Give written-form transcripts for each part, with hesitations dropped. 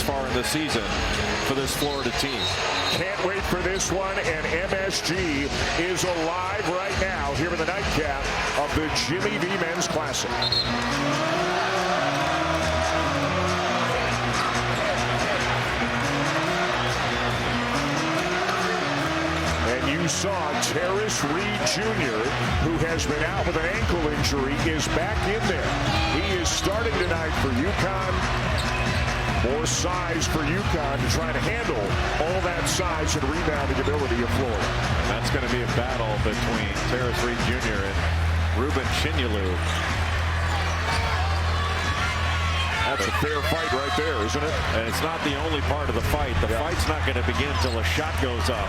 far in the season for this Florida team. Can't wait for this one, and MSG is alive right now here in the nightcap of the Jimmy V Men's Classic. You saw Terrace Reed Jr., who has been out with an ankle injury, is back in there. He is starting tonight for UConn. More size for UConn to try to handle all that size and rebounding ability of Florida. And that's going to be a battle between Terrace Reed Jr. and Ruben Chinyelu. That's a fair fight right there, isn't it? And it's not the only part of the fight. The fight's not going to begin until a shot goes up.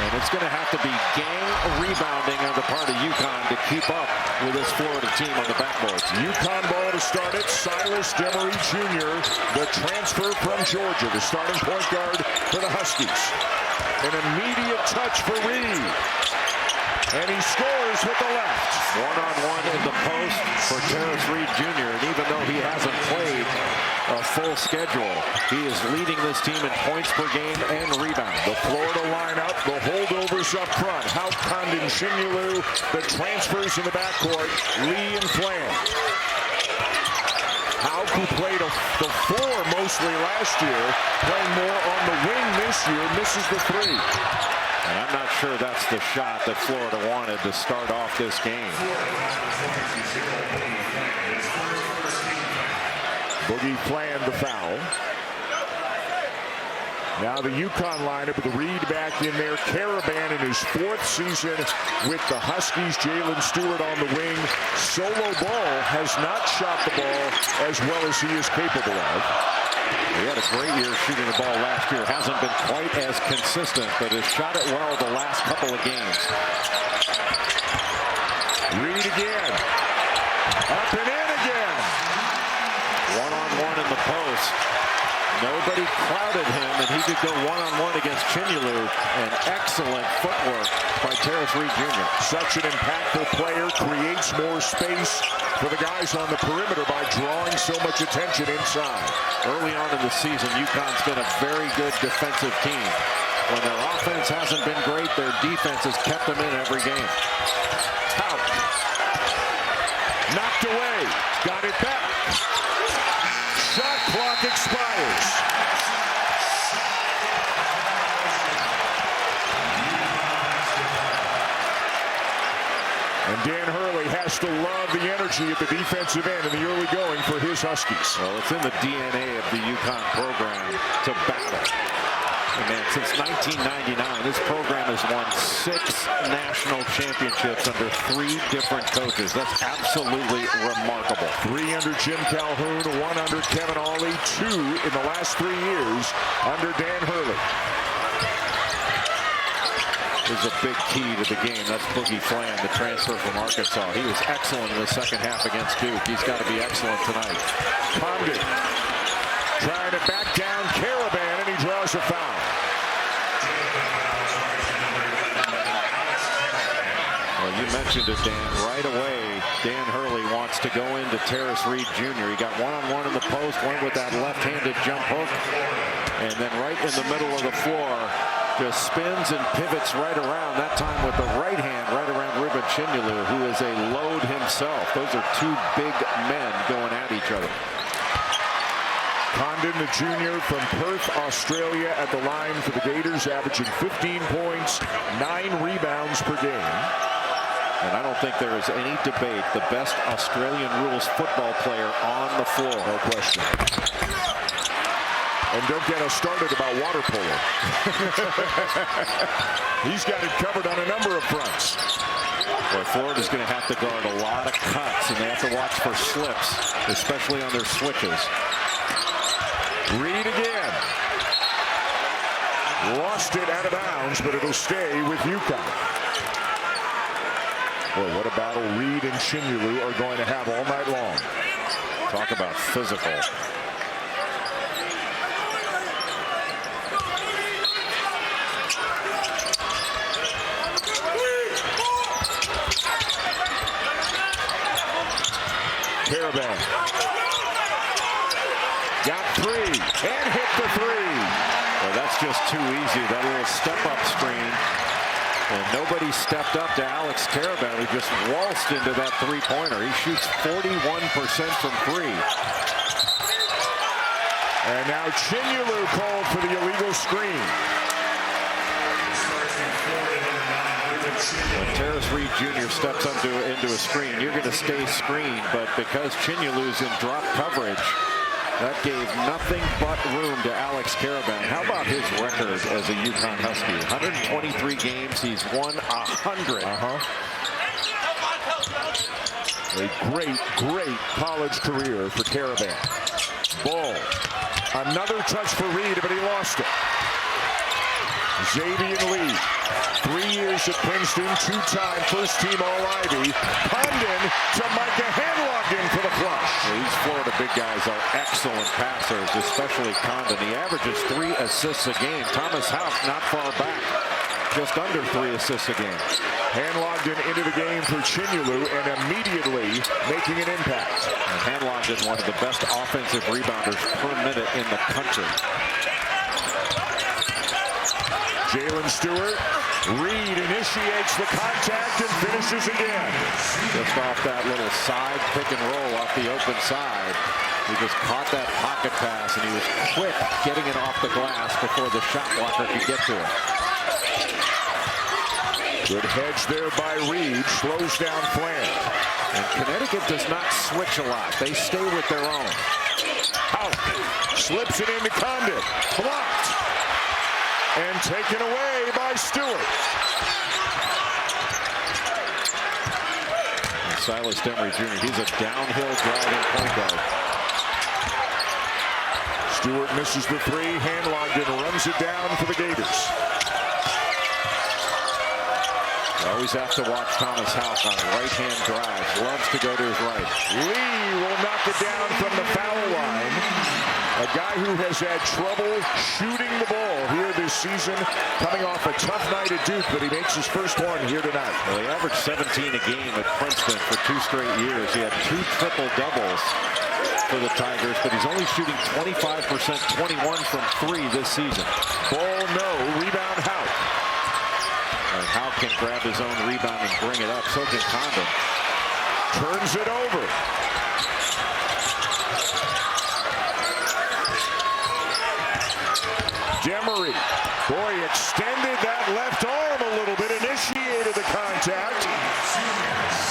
And it's going to have to be gang rebounding on the part of UConn to keep up with this Florida team on the backboards. UConn ball to start it. Silas Demery Jr., the transfer from Georgia, the starting point guard for the Huskies. An immediate touch for Reed. And he scores with the left. One-on-one in the post for Terrace Reed Jr. And even though he hasn't played a full schedule, he is leading this team in points per game and rebound. The Florida lineup, the holdovers up front. Hauck, Condon, Chinyelu, the transfers in the backcourt, Lee and Flam. Hauck, who played the four mostly last year, playing more on the wing this year, misses the three. And I'm not sure that's the shot that Florida wanted to start off this game. Boogie planned the foul. Now the UConn lineup with Reed back in there. Caravan in his fourth season with the Huskies. Jalen Stewart on the wing. Solo Ball has not shot the ball as well as he is capable of. He had a great year shooting the ball last year. Hasn't been quite as consistent, but has shot it well the last couple of games. Reed again. Up and in again. One-on-one in the post. Nobody crowded him, and he could go one-on-one against Chinyelu. And excellent footwork by Terrace Reed Jr. Such an impactful player, creates more space for the guys on the perimeter by drawing so much attention inside. Early on in the season, UConn's been a very good defensive team. When their offense hasn't been great, their defense has kept them in every game. Hauck. Knocked away. Got it back. Shot clock expires. And Dan Hurley has to love the energy at the defensive end in the early going for his Huskies. Well, it's in the DNA of the UConn program to battle. And man, since 1999, this program has won 6 national championships under 3 different coaches. That's absolutely remarkable. 3 under Jim Calhoun, 1 under Kevin Ollie, 2 in the last 3 years under Dan Hurley. Is a big key to the game. That's Boogie Flam, the transfer from Arkansas. He was excellent in the second half against Duke. He's got to be excellent tonight. Condon trying to back down Caravan, and he draws a foul. Well, you mentioned it, Dan. Right away, Dan Hurley wants to go into Terrace Reed Jr. He got one-on-one in the post, went with that left-handed jump hook, and then right in the middle of the floor, just spins and pivots right around, that time with the right hand right around Ruben Chinyelu, who is a load himself. Those are 2 big men going at each other. Condon, the junior from Perth, Australia, at the line for the Gators, averaging 15 points, 9 rebounds per game. And I don't think there is any debate. The best Australian rules football player on the floor. No question. And don't get us started about water polo. He's got it covered on a number of fronts. Well, Florida's going to have to guard a lot of cuts, and they have to watch for slips, especially on their switches. Reed again. Lost it out of bounds, but it'll stay with UConn. Boy, what a battle Reed and Chinyelu are going to have all night long. Talk about physical. Caravan got 3 and hit the 3. just too easy. That little step-up screen. And nobody stepped up to Alex Caravan, who just waltzed into that three-pointer. He shoots 41% from three. And now Chinyelu called for the illegal screen. When Terrace Reed Jr. steps up into a screen, you're going to stay screened. But because Chinyelu's in drop coverage, that gave nothing but room to Alex Caravan. How about his record as a UConn Husky? 123 games. He's won 100. A great college career for Caravan. Ball. Another touch for Reed, but he lost it. Xavier Lee, 3 years at Princeton, two-time first-team All-Ivy. Condon to Micah Hanlocken for the flush. These Florida big guys are excellent passers, especially Condon. He averages 3 assists a game. Thomas Houck not far back, just under 3 assists a game. Hanlocken into the game for Chinyelu and immediately making an impact. And Hanlocken, one of the best offensive rebounders per minute in the country. Jalen Stewart, Reed initiates the contact and finishes again. Just off that little side pick and roll off the open side. He just caught that pocket pass, and he was quick getting it off the glass before the shot blocker could get to it. Good hedge there by Reed, slows down Flan. And Connecticut does not switch a lot. They stay with their own. Out, slips it into Condon, blocked. And taken away by Stewart. And Silas Demery Jr., he's a downhill driving point guard. Stewart misses the three. Hanlocken runs it down for the Gators. You always have to watch Thomas Houck on right-hand drives. Loves to go to his right. Lee will knock it down from the foul line. A guy who has had trouble shooting the ball here this season, coming off a tough night at Duke, but he makes his first one here tonight. Well, he averaged 17 a game at Princeton for 2 straight years. He had 2 triple-doubles for the Tigers, but he's only shooting 25%, 21 from 3 this season. Ball no, rebound Houck. And Houck can grab his own rebound and bring it up. So can Condon. Turns it over. Demery, boy, extended that left arm a little bit, initiated the contact,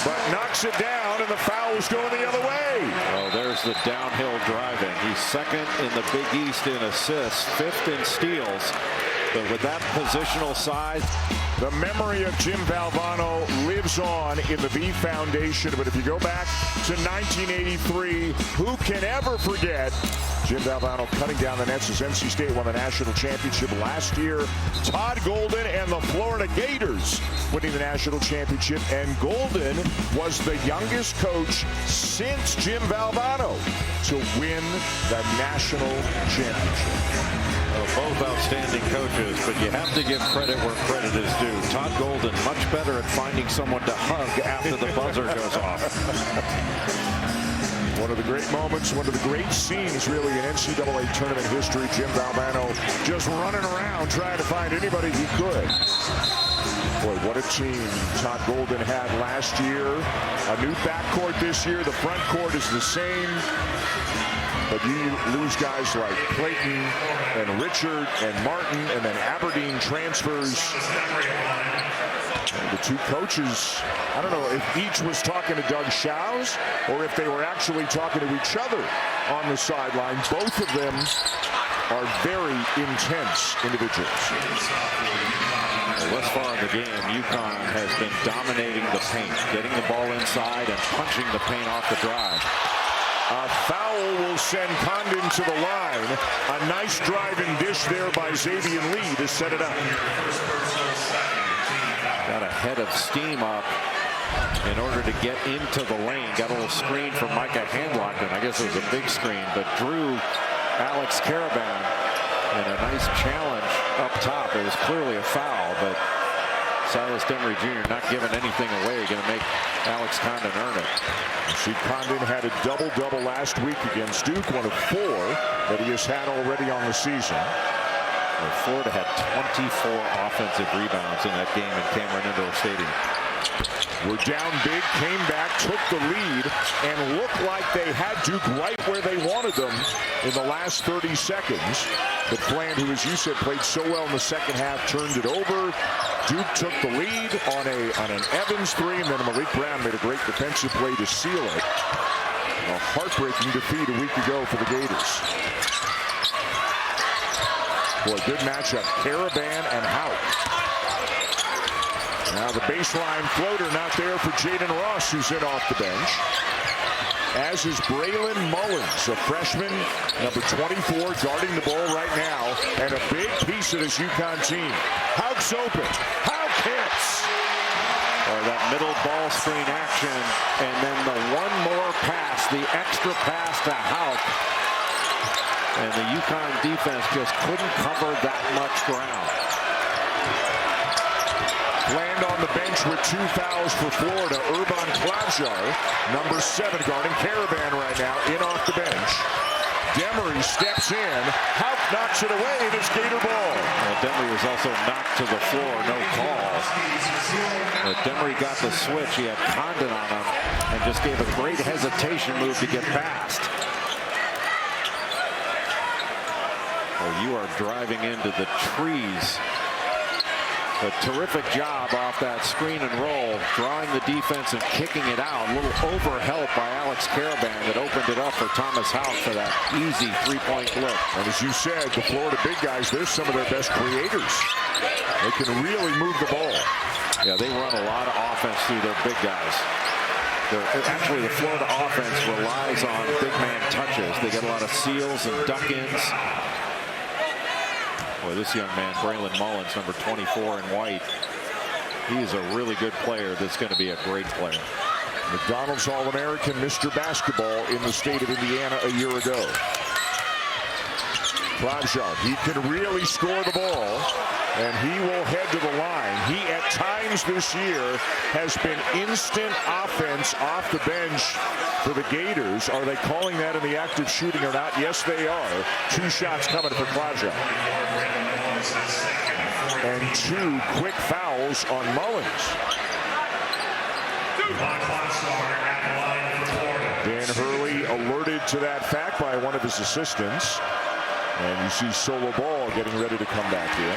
but knocks it down, and the foul's going the other way. Well, there's the downhill driving. He's second in the Big East in assists, 5th in steals, but with that positional size. The memory of Jim Valvano lives on in the V Foundation, but if you go back to 1983, who can ever forget Jim Valvano cutting down the nets as NC State won the national championship last year. Todd Golden and the Florida Gators winning the national championship, and Golden was the youngest coach since Jim Valvano to win the national championship. Well, both outstanding coaches, but you have to give credit where credit is due. Todd Golden, much better at finding someone to hug after the buzzer goes off. One of the great moments, one of the great scenes really in NCAA tournament history. Jim Valvano just running around trying to find anybody he could. Boy, what a team Todd Golden had last year. A new backcourt this year. The front court is the same. But you lose guys like Clayton and Richard and Martin, and then Aberdeen transfers. And the two coaches, I don't know if each was talking to Doug Shows or if they were actually talking to each other on the sideline. Both of them are very intense individuals. Well, thus far in the game, UConn has been dominating the paint, getting the ball inside and punching the paint off the drive. A foul will send Condon to the line. A nice driving dish there by Xavier Lee to set it up. Got a head of steam up in order to get into the lane. Got a little screen from Micah Hanlocken. I guess it was a big screen, but drew Alex Caravan. And a nice challenge up top. It was clearly a foul, but Silas Demery Jr. not giving anything away. Going to make Alex Condon earn it. See, Condon had a double-double last week against Duke, one of 4 that he has had already on the season. Florida had 24 offensive rebounds in that game in Cameron Indoor Stadium. Were down big, came back, took the lead, and looked like they had Duke right where they wanted them in the last 30 seconds. But Fland, who, as you said, played so well in the second half, turned it over. Duke took the lead on an Evans three, and then Malik Brown made a great defensive play to seal it. A heartbreaking defeat a week ago for the Gators. Boy, good matchup. Caravan and Houck. Now the baseline floater not there for Jaden Ross, who's in off the bench. As is Braylon Mullins, a freshman, number 24, guarding the ball right now, and a big piece of this UConn team. Houck's open. Houck hits. Or that middle ball screen action, and then the one more pass, the extra pass to Houck. And the UConn defense just couldn't cover that much ground. Land on the bench with 2 fouls for Florida. Urban Klajar, number 7, guarding Caravan right now, in off the bench. Demery steps in. Houck knocks it away, and it's Gator ball. Well, Demery was also knocked to the floor, no call. But Demery got the switch. He had Condon on him and just gave a great hesitation move to get past. Well, you are driving into the trees. A terrific job off that screen and roll, drawing the defense and kicking it out. A little overhelp by Alex Caravan that opened it up for Thomas Houck for that easy three-point look. And as you said, the Florida big guys, they're some of their best creators. They can really move the ball. Yeah, they run a lot of offense through their big guys. Actually, the Florida offense relies on big man touches. They get a lot of seals and duck-ins. Boy, this young man, Braylon Mullins, number 24 in white, he is a really good player that's going to be a great player. McDonald's All-American, Mr. Basketball in the state of Indiana a year ago. Klajar, he can really score the ball, and he will head to the line. He, at times this year, has been instant offense off the bench for the Gators. Are they calling that in the act of shooting or not? Yes, they are. 2 shots coming for Klajar. And 2 quick fouls on Mullins. Dan Hurley alerted to that fact by one of his assistants. And you see Solo Ball getting ready to come back in.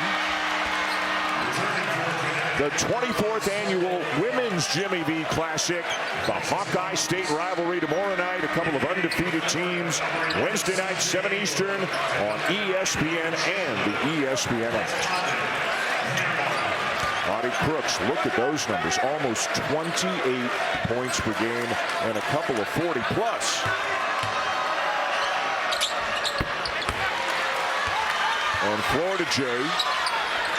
The 24th annual Women's Jimmy V Classic. The Hawkeye State rivalry tomorrow night. A couple of undefeated teams. Wednesday night, 7 Eastern on ESPN and the ESPN app. Audie Crooks, look at those numbers. Almost 28 points per game and a couple of 40-plus. And Florida, Jay,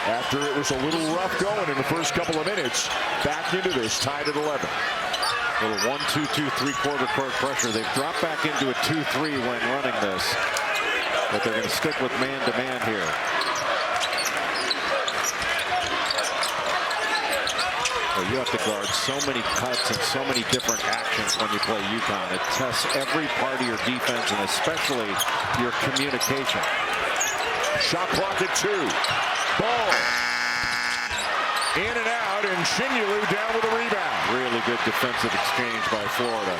after it was a little rough going in the first couple of minutes, back into this, tied at 11. Little 1-2-2 3/4 court pressure. They've dropped back into a 2-3 when running this, but they're going to stick with man-to-man here. Well, you have to guard so many cuts and so many different actions when you play UConn. It tests every part of your defense and especially your communication. Shot clock at 2. Ball. In and out, and Chinyelu down with a rebound. Really good defensive exchange by Florida.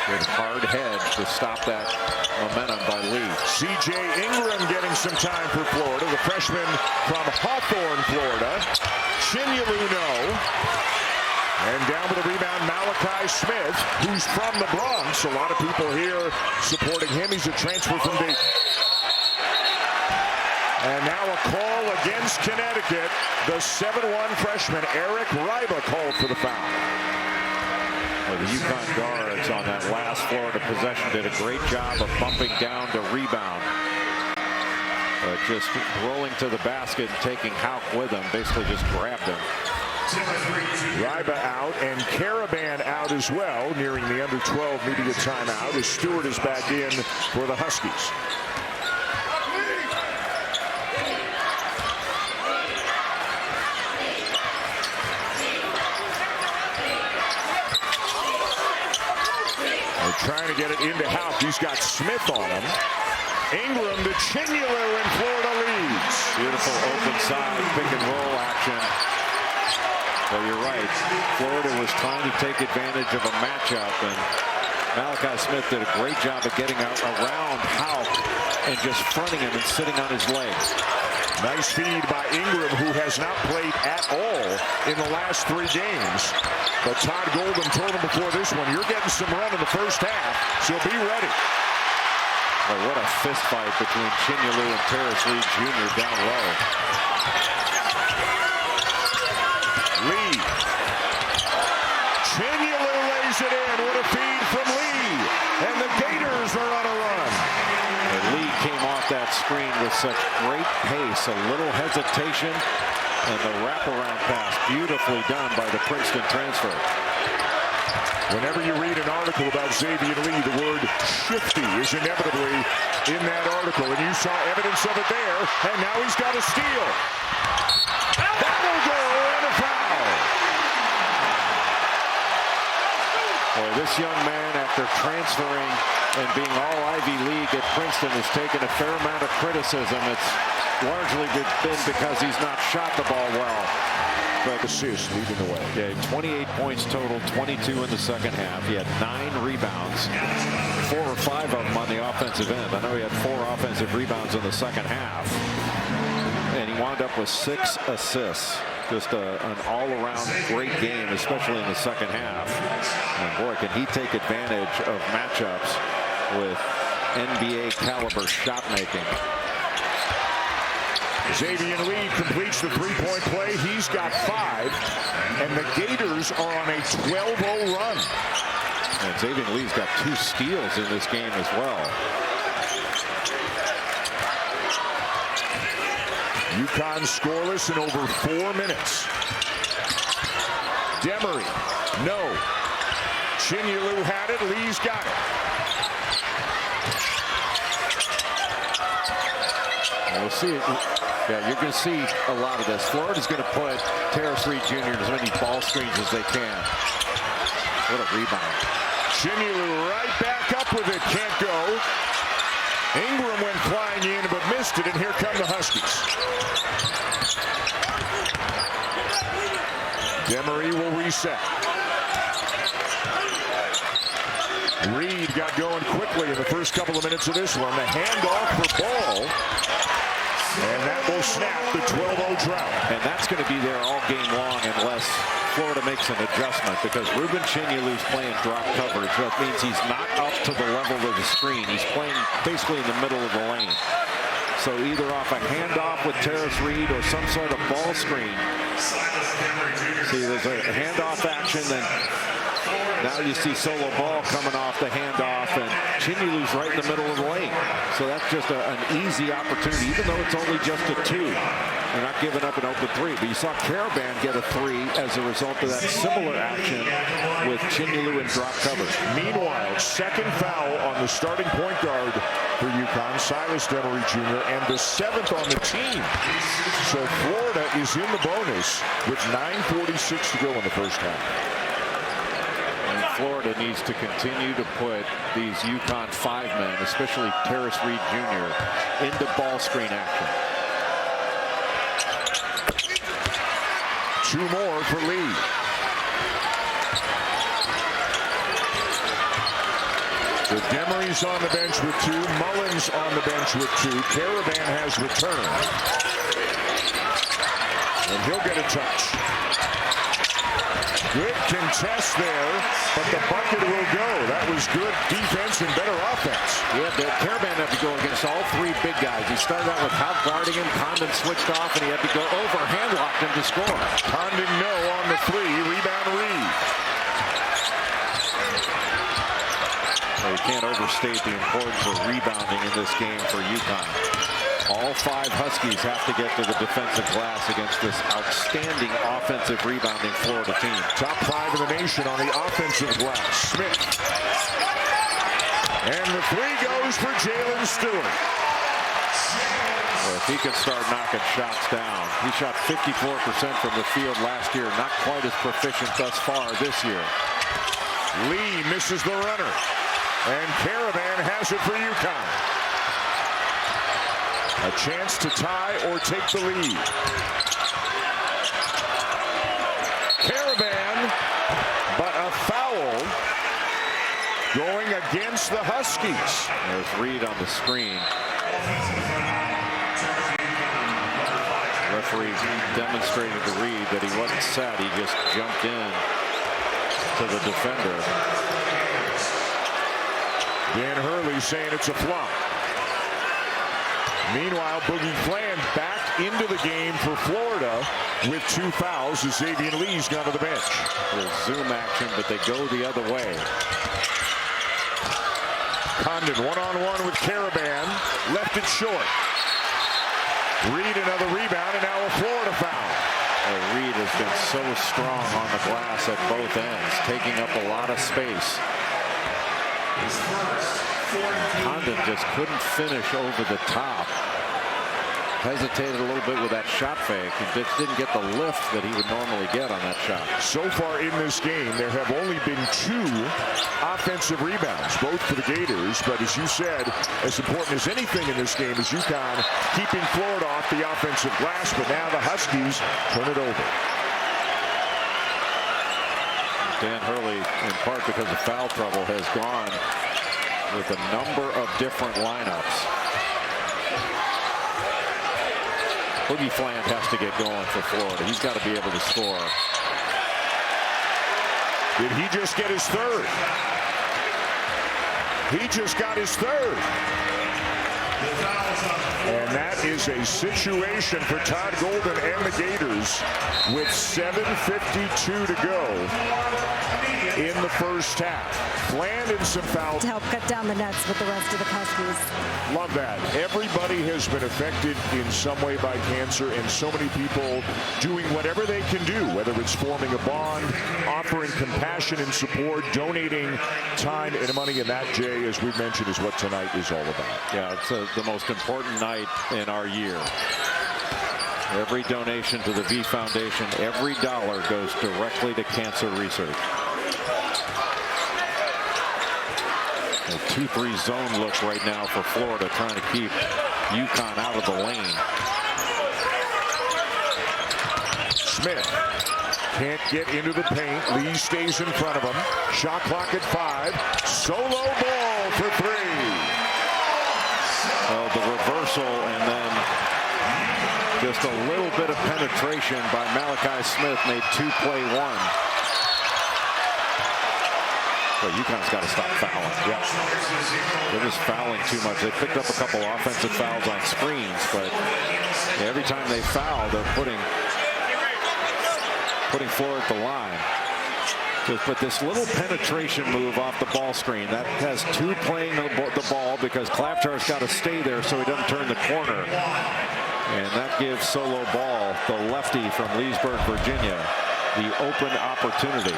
Good hard head to stop that momentum by Lee. C.J. Ingram getting some time for Florida. The freshman from Hawthorne, Florida. Chinyelu no. And down with a rebound, Malachi Smith, who's from the Bronx. A lot of people here supporting him. He's a transfer from Dayton. And now a call against Connecticut. The 7'1 freshman, Eric Ryba, called for the foul. Well, the UConn guards on that last Florida possession did a great job of bumping down to rebound. Just rolling to the basket and taking Houck with him, basically just grabbed him. Ryba out and Caravan out as well, nearing the under 12 media timeout as Stewart is back in for the Huskies. trying to get it into Houck. He's got Smith on him. Ingram to Chinyelu, and Florida leads. Beautiful open side pick and roll action. Well, you're right. Florida was trying to take advantage of a matchup, and Malachi Smith did a great job of getting out around Houck and just fronting him and sitting on his legs. Nice feed by Ingram, who has not played at all in the last 3 games. But Todd Golden told him before this one, you're getting some run in the first half, so be ready. Oh, what a fist fight between Chinyelu and Terrace Lee Jr. down low. Lee. Chinyelu lays it in. What a feed from Lee. And the Gators are on a run. And Lee came off that screen with such great pace, a little hesitation, and the wraparound pass beautifully done by the Princeton transfer. Whenever you read an article about Xavier Lee, the word shifty is inevitably in that article, and you saw evidence of it there, and now he's got a steal. That'll go, and a foul. Boy, this young man, after transferring and being all Ivy League at Princeton, has taken a fair amount of criticism. It's largely been because he's not shot the ball well. But Assist leading the way. Yeah, 28 points total, 22 in the second half. He had 9 rebounds, 4 or 5 of them on the offensive end. I know he had 4 offensive rebounds in the second half. And he wound up with 6 assists. Just an all-around great game, especially in the second half. And boy, can he take advantage of matchups with NBA caliber shot making. Xavier Lee completes the 3-point play. He's got 5, and the Gators are on a 12-0 run. And Xavier Lee's got 2 steals in this game as well. UConn scoreless in over 4 minutes. Demery, no. Chinyelu had it. Lee's got it. We'll see. Yeah, you're going to see a lot of this. Florida's going to put Terrace Reed Jr. in as many ball screens as they can. What a rebound. Chinyelu right back up with it. Can't go. Ingram went flying in but missed it, and here come the Huskies. Demery will reset. Reed got going quickly in the first couple of minutes of this one. The handoff for Ball. And that will snap the 12-0 drought. And that's going to be there all game long unless Florida makes an adjustment, because Ruben Chinyelu's playing drop coverage. That means he's not up to the level of the screen. He's playing basically in the middle of the lane. So either off a handoff with Terrace Reed or some sort of ball screen. See, there's a handoff action, then now you see solo ball coming off the handoff, and Chinyelu's right in the middle of the lane. So that's just an easy opportunity, even though it's only just a 2. They're not giving up an open 3, but you saw Caravan get a 3 as a result of that similar action with Chinyelu in drop cover. Meanwhile, second foul on the starting point guard for UConn, Silas Demery Jr., and the 7th on the team. So Florida is in the bonus with 9:46 to go in the first half. Florida needs to continue to put these UConn 5 men, especially Terrace Reed Jr., into ball screen action. 2 more for Lee. So Demery's on the bench with 2. Mullins on the bench with 2. Caravan has returned. And he'll get a touch. Good contest there, but the bucket will go. That was good defense and better offense. Yeah, the Caravan had to go against all 3 big guys. He started out with Houck guarding him. Condon switched off, and he had to go over, hand-locked him to score. Condon no on the 3. Rebound Reed. Well, you can't overstate the importance of rebounding in this game for UConn. All 5 Huskies have to get to the defensive glass against this outstanding offensive rebounding Florida team. Top 5 in the nation on the offensive glass. Smith. And the 3 goes for Jalen Stewart. Well, if he can start knocking shots down. He shot 54% from the field last year. Not quite as proficient thus far this year. Lee misses the runner. And Caravan has it for UConn. A chance to tie or take the lead. Caravan, but a foul going against the Huskies. There's Reed on the screen. Referee demonstrated to Reed that he wasn't set. He just jumped in to the defender. Dan Hurley saying it's a flop. Meanwhile, Boogie Fland back into the game for Florida with 2 fouls as Xavier Lee's gone to the bench. There's zoom action, but they go the other way. Condon one-on-one with Caravan. Left it short. Reed another rebound, and now a Florida foul. Reed has been so strong on the glass at both ends, taking up a lot of space. Condon just couldn't finish over the top. Hesitated a little bit with that shot fake and just didn't get the lift that he would normally get on that shot. So far in this game, there have only been 2 offensive rebounds, both for the Gators. But as you said, as important as anything in this game is UConn keeping Florida off the offensive glass. But now the Huskies turn it over. Dan Hurley, in part because of foul trouble, has gone with a number of different lineups. Boogie Fland has to get going for Florida. He's got to be able to score. Did he just get his third? He just got his third. And that is a situation for Todd Golden and the Gators with 7:52 to go in the first half. Fland and some fouls. To help cut down the nets with the rest of the Huskies. Love that. Everybody has been affected in some way by cancer, and so many people doing whatever they can do, whether it's forming a bond, offering compassion and support, donating time and money, and that, Jay, as we've mentioned, is what tonight is all about. Yeah, it's the most important night in our year. Every donation to the V Foundation, every dollar goes directly to cancer research. A 2-3 zone look right now for Florida, trying to keep UConn out of the lane. Smith can't get into the paint. Lee stays in front of him. Shot clock at 5. Solo ball for 3. Well, the reversal and then just a little bit of penetration by Malachi Smith made 2 play 1. But UConn's got to stop fouling. Yeah. They're just fouling too much. They picked up a couple offensive fouls on screens, but every time they foul, they're putting Florida at the line. But this little penetration move off the ball screen, that has 2 playing the ball because Klapjar's got to stay there so he doesn't turn the corner. And that gives Solo Ball, the lefty from Leesburg, Virginia, the open opportunity.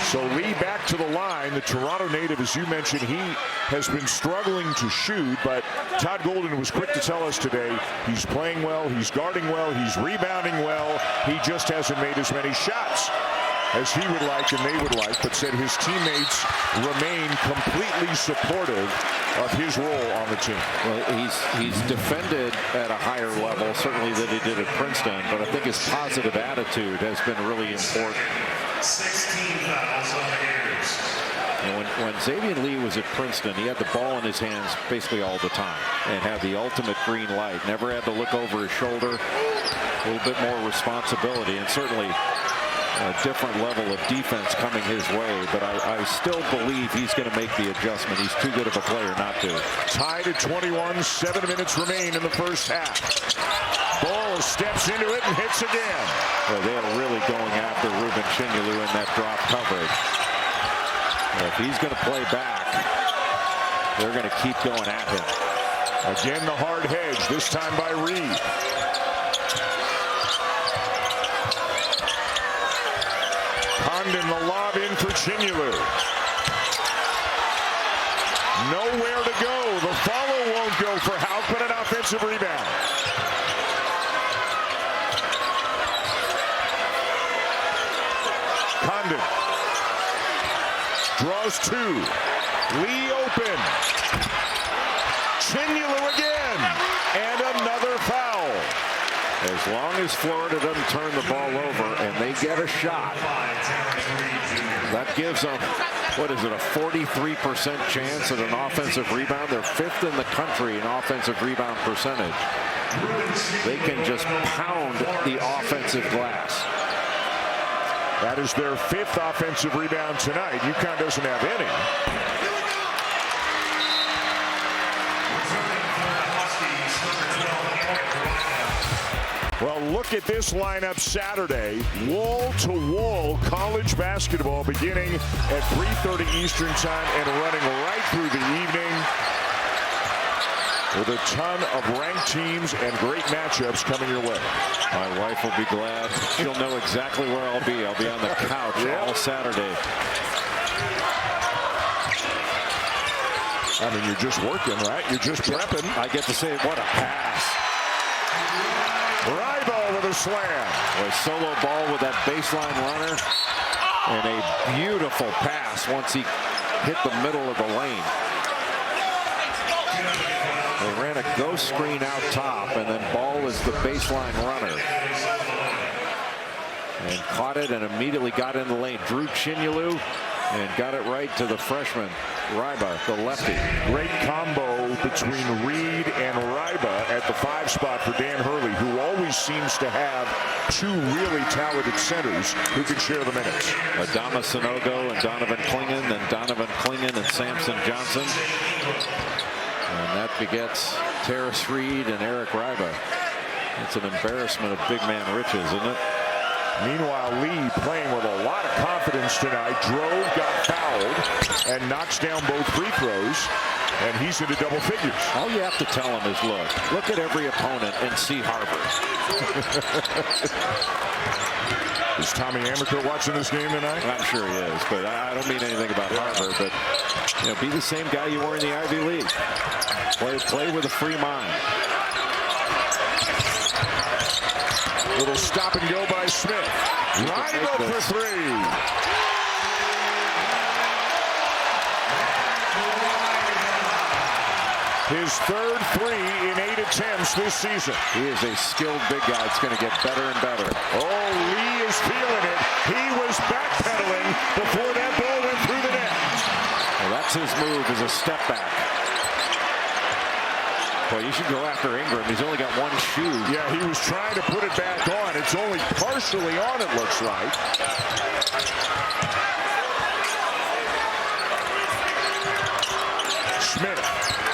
So Lee back to the line. The Toronto native, as you mentioned, he has been struggling to shoot, but Todd Golden was quick to tell us today he's playing well, he's guarding well, he's rebounding well. He just hasn't made as many shots as he would like and they would like, but said his teammates remain completely supportive of his role on the team. Well, he's defended at a higher level, certainly than he did at Princeton, but I think his positive attitude has been really important. 16 fouls on the Gators. And when Xavier Lee was at Princeton, he had the ball in his hands basically all the time and had the ultimate green light. Never had to look over his shoulder. A little bit more responsibility, and certainly a different level of defense coming his way. But I still believe he's going to make the adjustment. He's too good of a player not to. Tied at 21, 7 minutes remain in the first half. Ball steps into it and hits again. Well, they are really going after Ruben Chinyelu in that drop coverage. If he's going to play back, they're going to keep going at him. Again, the hard hedge, this time by Reed. Condon, the lob in for Chinyelu. Nowhere to go. The follow won't go for Houck, but an offensive rebound. Condon draws allows 2. Lee open. Chinulu again. And another foul. As long as Florida doesn't turn the ball over and they get a shot, that gives them, what is it, a 43% chance at an offensive rebound. They're 5th in the country in offensive rebound percentage. They can just pound the offensive glass. That is their 5th offensive rebound tonight. UConn doesn't have any. Well, look at this lineup Saturday. Wall-to-wall college basketball beginning at 3:30 Eastern time and running right through the evening with a ton of ranked teams and great matchups coming your way. My wife will be glad. She'll know exactly where I'll be. I'll be on the couch all Saturday. I mean, you're just working, right? You're just prepping. I get to say, what a pass. Rybo with a slam. A solo ball with that baseline runner. And a beautiful pass once he hit the middle of the lane. They ran a ghost screen out top, and then Ball is the baseline runner. And caught it and immediately got in the lane. Drew Chinulu and got it right to the freshman, Ryba, the lefty. Great combo between Reed and Ryba at the 5 spot for Dan Hurley, who always seems to have 2 really talented centers who can share the minutes. Adama Sanogo and Donovan Clingan, and Donovan Clingan and Samson Johnson. And that begets Terrace Reed and Eric Ryba. It's an embarrassment of big man riches, isn't it? Meanwhile, Lee playing with a lot of confidence tonight. Drove, got fouled, and knocks down both free throws. And he's into double figures. All you have to tell him is, look at every opponent and see Harvard. Is Tommy Amaker watching this game tonight? I'm sure he is, but I don't mean anything about Harvard. But be the same guy you were in the Ivy League. Play with a free mind. Little stop and go by Smith. Rybo for 3. His 3rd 3 in 8 attempts this season. He is a skilled big guy. It's going to get better and better. Oh, Lee is feeling it. He was backpedaling before that ball went through the net. Well, that's his move, is a step back. Well, you should go after Ingram. He's only got 1 shoe. Yeah, he was trying to put it back on. It's only partially on, it looks like. Smith,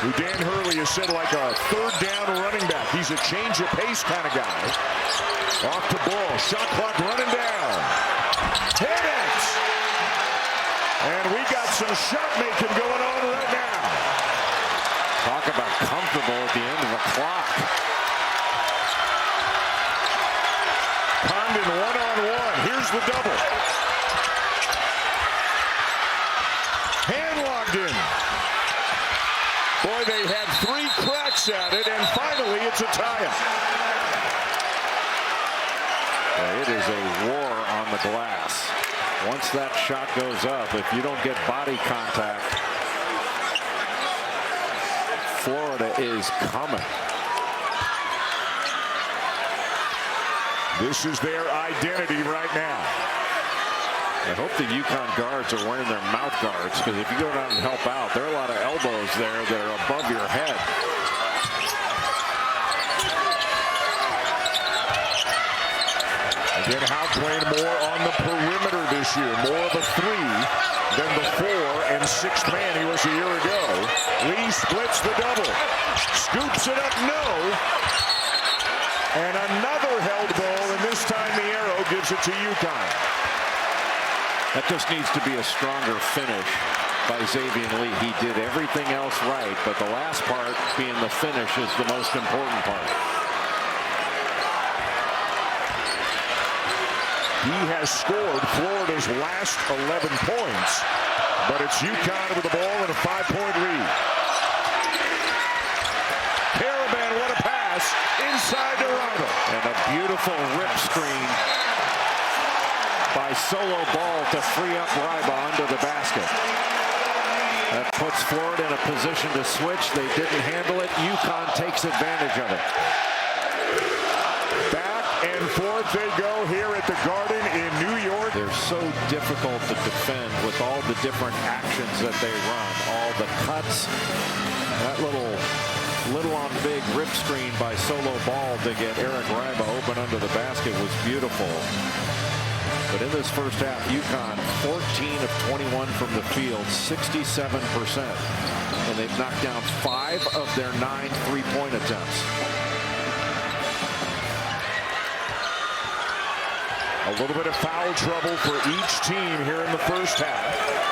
who Dan Hurley has said like a 3rd down running back. He's a change of pace kind of guy. Off the ball. Shot clock running down. Hit it! And we got some shot making going on right now. Talk about comfortable at the end of the clock. Condon 1-on-1. Here's the double. Hand logged in. Boy, they had 3 cracks at it, and finally it's a tie-up. It is a war on the glass. Once that shot goes up, if you don't get body contact, Florida is coming. This is their identity right now. I hope the UConn guards are wearing their mouth guards, because if you go down and help out, there are a lot of elbows there that are above your head. Again, Howe playing more on the perimeter this year. More of a 3 than the 4 and 6th man he was a year ago. Lee splits the double. Scoops it up, no. And another held ball, and this time the arrow gives it to UConn. That just needs to be a stronger finish by Xavier Lee. He did everything else right, but the last part, being the finish, is the most important part. He has scored Florida's last 11 points, but it's UConn with the ball and a 5-point lead. Caravan, what a pass, inside to Ryba. And a beautiful rip screen by Solo Ball to free up Ryba under the basket. That puts Florida in a position to switch. They didn't handle it. UConn takes advantage of it. Back and forth they go here at the Garden in New York. They're so difficult to defend with all the different actions that they run. All the cuts. That little on big rip screen by Solo Ball to get Eric Riba open under the basket was beautiful. But in this first half, UConn 14 of 21 from the field, 67%. And they've knocked down 5 of their 9 3-point attempts. A little bit of foul trouble for each team here in the first half.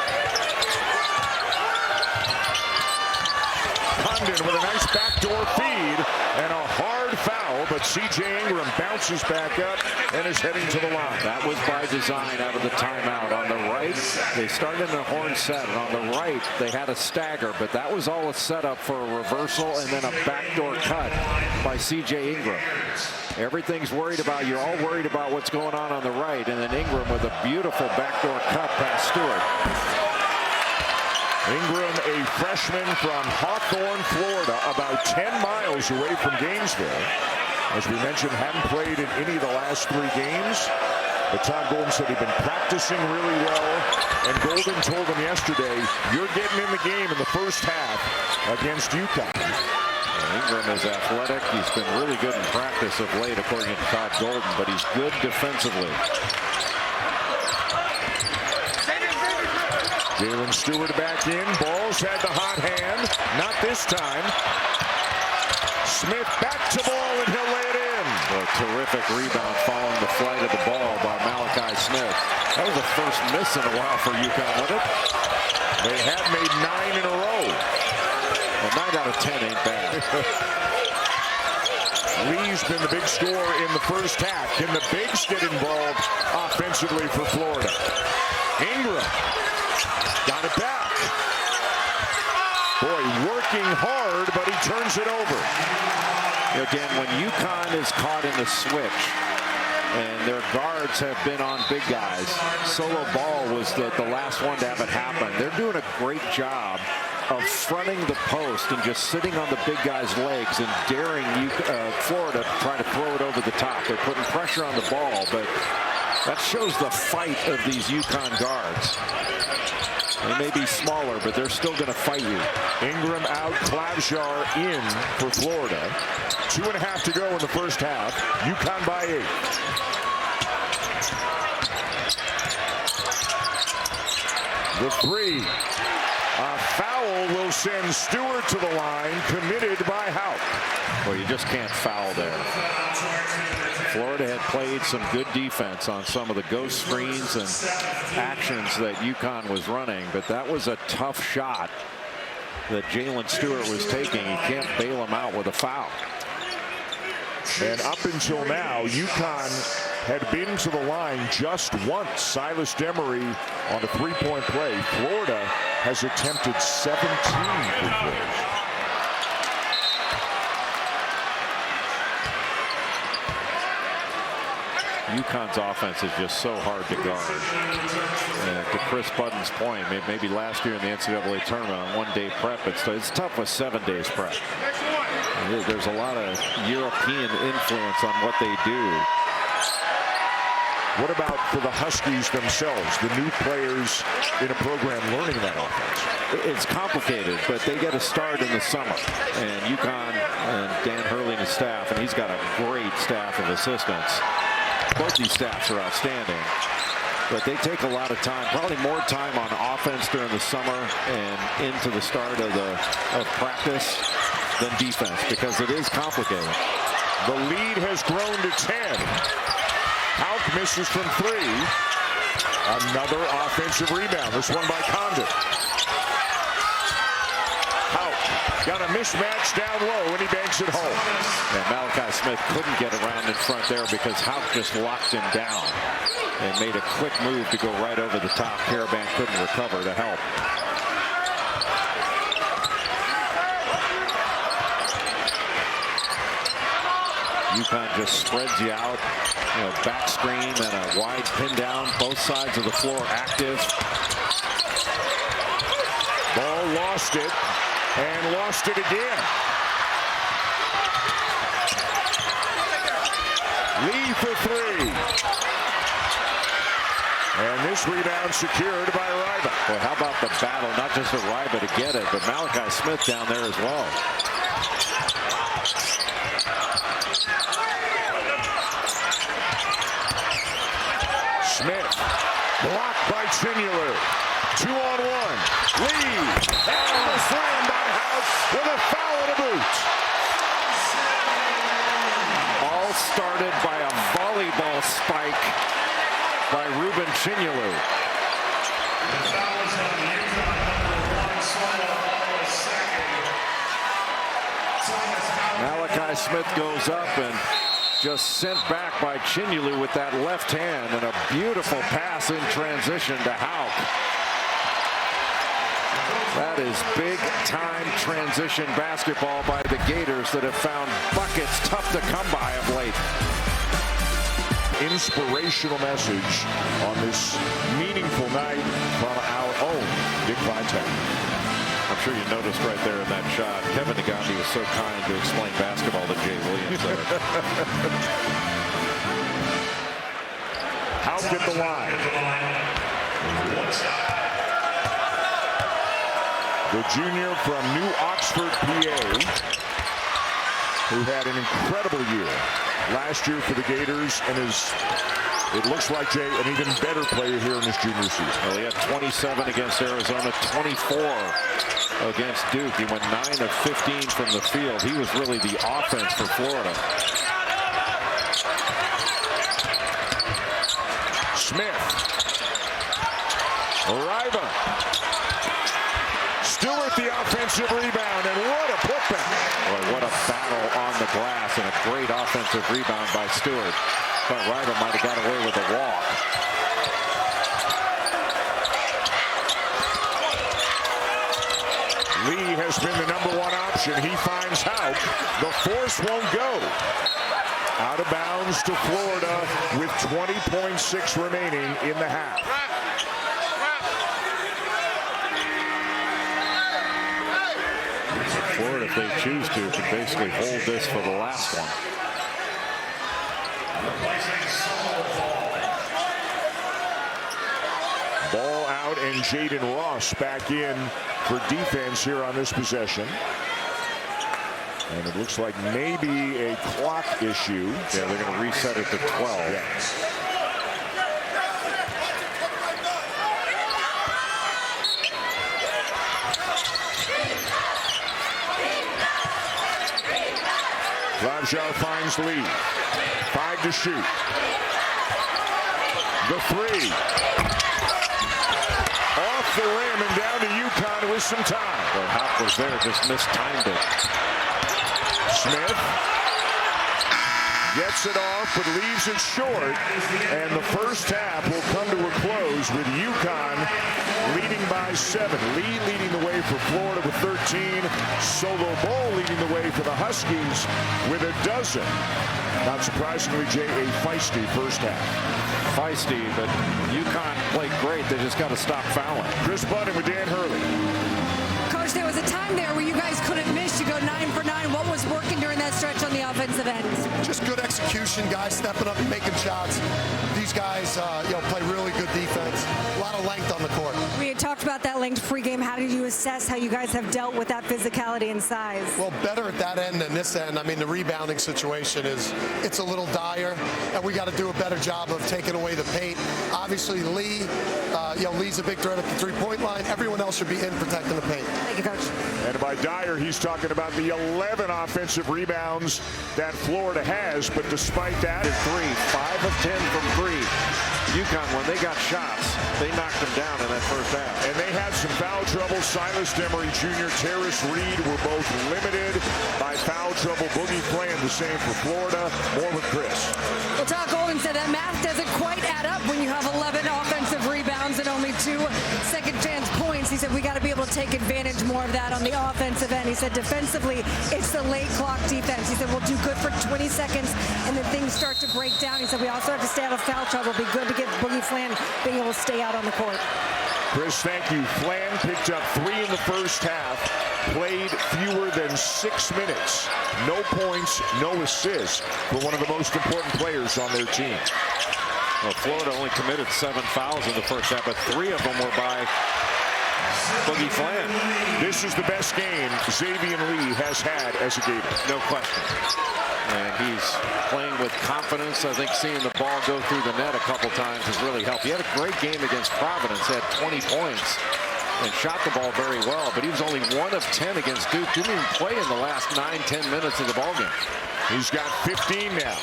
Condon with a nice backdoor feed and a hard foul, but C.J. Ingram bounces back up and is heading to the line. That was by design out of the timeout. On the right, they started in a horn set, and on the right, they had a stagger, but that was all a setup for a reversal and then a backdoor cut by C.J. Ingram. Everything's worried about, you're all worried about what's going on the right, and then Ingram with a beautiful backdoor cut past Stewart. Ingram, a freshman from Hawthorne, Florida, about 10 miles away from Gainesville. As we mentioned, hadn't played in any of the last 3 games. But Todd Golden said he'd been practicing really well. And Golden told him yesterday, you're getting in the game in the first half against UConn. Ingram is athletic. He's been really good in practice of late, according to Todd Golden, but he's good defensively. Jalen Stewart back in. Ball's had the hot hand. Not this time. Smith back to ball, and he'll lay it in. A terrific rebound following the flight of the ball by Malachi Smith. That was the first miss in a while for UConn, wasn't it? They have made 9 in a row. Well, 9 out of 10 ain't bad. Lee's been the big scorer in the first half. Can the bigs get involved offensively for Florida? Ingram got it back. Boy, working hard, but he turns it over. Again, when UConn is caught in a switch and their guards have been on big guys, Solo Ball was the last one to have it happen. They're doing a great job of fronting the post and just sitting on the big guy's legs and daring Florida to try to throw it over the top. They're putting pressure on the ball, but that shows the fight of these UConn guards. They may be smaller, but they're still going to fight you. Ingram out, Klavjar in for Florida. 2.5 to go in the first half. UConn by 8. The 3. A foul will send Stewart to the line, committed by Houck. Well, you just can't foul there. Florida had played some good defense on some of the ghost screens and actions that UConn was running, but that was a tough shot that Jalen Stewart was taking. You can't bail him out with a foul. And up until now, UConn had been to the line just once. Silas Demery on a 3-point play. Florida has attempted 17 free throws. UConn's offense is just so hard to guard. And to Chris Budden's point, maybe last year in the NCAA tournament on 1-day prep, it's tough with 7 days prep. There's a lot of European influence on what they do. What about for the Huskies themselves, the new players in a program learning that offense? It's complicated, but they get a start in the summer. And UConn and Dan Hurley and his staff, and he's got a great staff of assistants. Both these staffs are outstanding, but they take a lot of time, probably more time on offense during the summer and into the start of practice than defense, because it is complicated. The lead has grown to 10. Houck misses from 3. Another offensive rebound. This one by Condon. Houck got a mismatch down low, and he banks it home. And Malachi Smith couldn't get around in front there because Houck just locked him down and made a quick move to go right over the top. Caravan couldn't recover to help. UConn just spreads you out, back screen and a wide pin down. Both sides of the floor active. Ball lost it, and lost it again. Lee for three. And this rebound secured by Riva. Well, how about the battle, not just of Riva to get it, but Malachi Smith down there as well. Smith, blocked by Chinyelu. 2-on-1. Lee, and the slam by House with a foul and a boot. All started by a volleyball spike by Ruben Chinyelu. Malachi Smith goes up and just sent back by Chinyelu with that left hand, and a beautiful pass in transition to Hauk. That is big-time transition basketball by the Gators that have found buckets tough to come by of late. Inspirational message on this meaningful night from our own Dick Vitale. I'm sure you noticed right there in that shot, Kevin Nagandi was so kind to explain basketball to Jay Williams there. Hauk at the line. The junior from New Oxford, PA, who had an incredible year last year for the Gators and is, it looks like, Jay, an even better player here in his junior season. Well, he had 27 against Arizona, 24 against Duke. He went 9 of 15 from the field. He was really the offense for Florida. Smith. Riva. Stewart the offensive rebound, and what a putback. Boy, what a battle on the glass, and a great offensive rebound by Stewart. But Riva might have got away with a walk. Lee has been the #1 option. He finds Hauk. The force won't go. Out of bounds to Florida with 20.6 remaining in the half. Florida, if they choose to, can basically hold this for the last one. Ball out, and Jaden Ross back in for defense here on this possession. And it looks like maybe a clock issue. Yeah, they're going to reset it to 12. Yes. Lavjar finds Lee. 5 to shoot. The three. Off the rim and down to UConn with some time. Well, Hauk was there, just mistimed it. Smith gets it off, but leaves it short. And the first half will come to a close with UConn leading by 7. Lee leading the way for Florida with 13. Solo Ball leading the way for the Huskies with a dozen. Not surprisingly, Jay, a feisty first half. Feisty, but UConn played great. They just got to stop fouling. Chris Budden with Dan Hurley. Coach, there was a time there where you guys couldn't miss. You go 9 for 9. What was working during that stretch on the offensive end? Just good execution, guys stepping up and making shots. These guys, play really good defense. A lot of length on the court. We had talked about that length pregame. How did you assess how you guys have dealt with that physicality and size? Well, better at that end than this end. I mean, the rebounding situation it's a little dire, and we got to do a better job of taking away the paint. Obviously, Lee, Lee's a big threat at the three-point line. Everyone else should be in protecting the paint. Thank you, Coach. And by dire, he's talking about the 11 offensive rebounds that Florida has. But despite that, 5 of 10 from 3. UConn, when they got shots, they knocked them down in that first half. and they had some foul trouble. Silas Demery Jr., Terrace Reed were both limited by foul trouble. Boogie playing the same for Florida. More with Chris. Well, Todd Golden said that math doesn't quite add up when you have 11 offensive rebounds and only 2 second chance points. He said we got to be able to take advantage more of that on the offensive end. He said defensively, it's the late clock defense. He said we'll do good for 20 seconds and then things start to break down. He said we also have to stay out of foul trouble. Be good to get Boogie Flan being able to stay out on the court. Chris, thank you. Flan picked up 3 in the first half, played fewer than 6 minutes. No points, no assists for one of the most important players on their team. Well, Florida only committed 7 fouls in the first half, but 3 of them were by Boogie Flan. This is the best game Xavier Lee has had as a Gator. No question. And he's playing with confidence. I think seeing the ball go through the net a couple times has really helped. He had a great game against Providence, had 20 points and shot the ball very well, but he was only 1 of 10 against Duke. Didn't even play in the last 9-10 minutes of the ball game. He's got 15 now.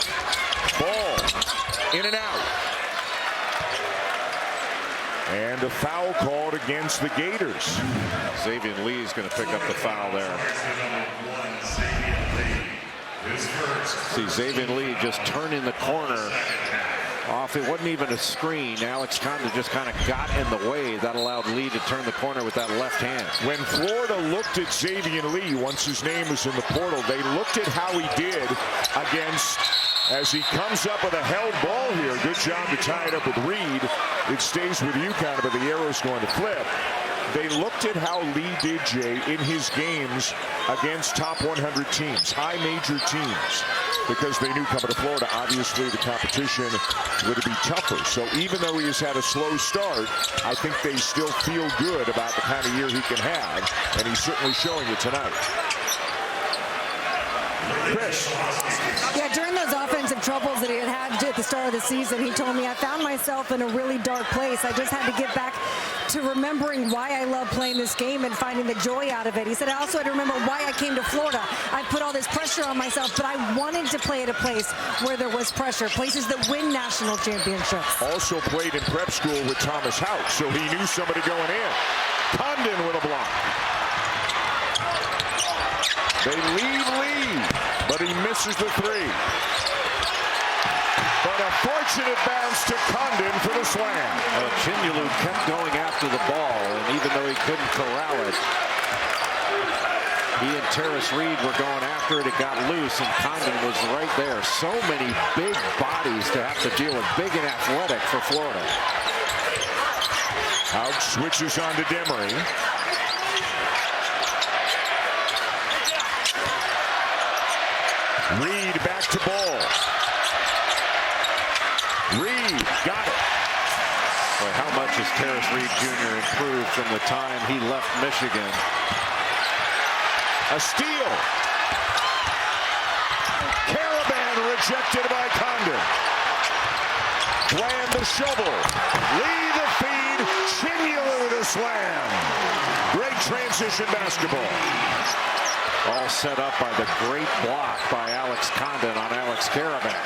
Ball in and out. And a foul called against the Gators. Xavier Lee is going to pick up the foul there. See, Xavier Lee just turning the corner off. It wasn't even a screen. Alex Condon just kind of got in the way. That allowed Lee to turn the corner with that left hand. When Florida looked at Xavier Lee, once his name was in the portal, they looked at how he did against, as he comes up with a held ball here. Good job to tie it up with Reed. It stays with UConn, but the arrow's going to flip. They looked at how Lee did, Jay, in his games against top 100 teams, high major teams, because they knew coming to Florida, obviously the competition would be tougher. So even though he has had a slow start, I think they still feel good about the kind of year he can have, and he's certainly showing it tonight. Chris. Yeah, during those offensive troubles that he had at the start of the season, he told me, I found myself in a really dark place. I just had to get back to remembering why I love playing this game and finding the joy out of it. He said, I also had to remember why I came to Florida. I put all this pressure on myself, but I wanted to play at a place where there was pressure, places that win national championships. Also played in prep school with Thomas Houck, so he knew somebody going in. Condon with a block. They lead Lee, but he misses the 3. But a fortunate bounce to Condon for the slam. Chinyalu kept going after the ball, and even though he couldn't corral it, he and Terrace Reed were going after it. It got loose, and Condon was right there. So many big bodies to have to deal with, big and athletic for Florida. Out switches on to Demery. Reed back to ball. Reed got it. Boy, how much has Terrace Reed Jr. improved from the time he left Michigan? A steal. Caravan rejected by Condon. Bland the shovel. Lee the feed. Chinyalu the slam. Great transition basketball. All set up by the great block by Alex Condon on Alex Caravan.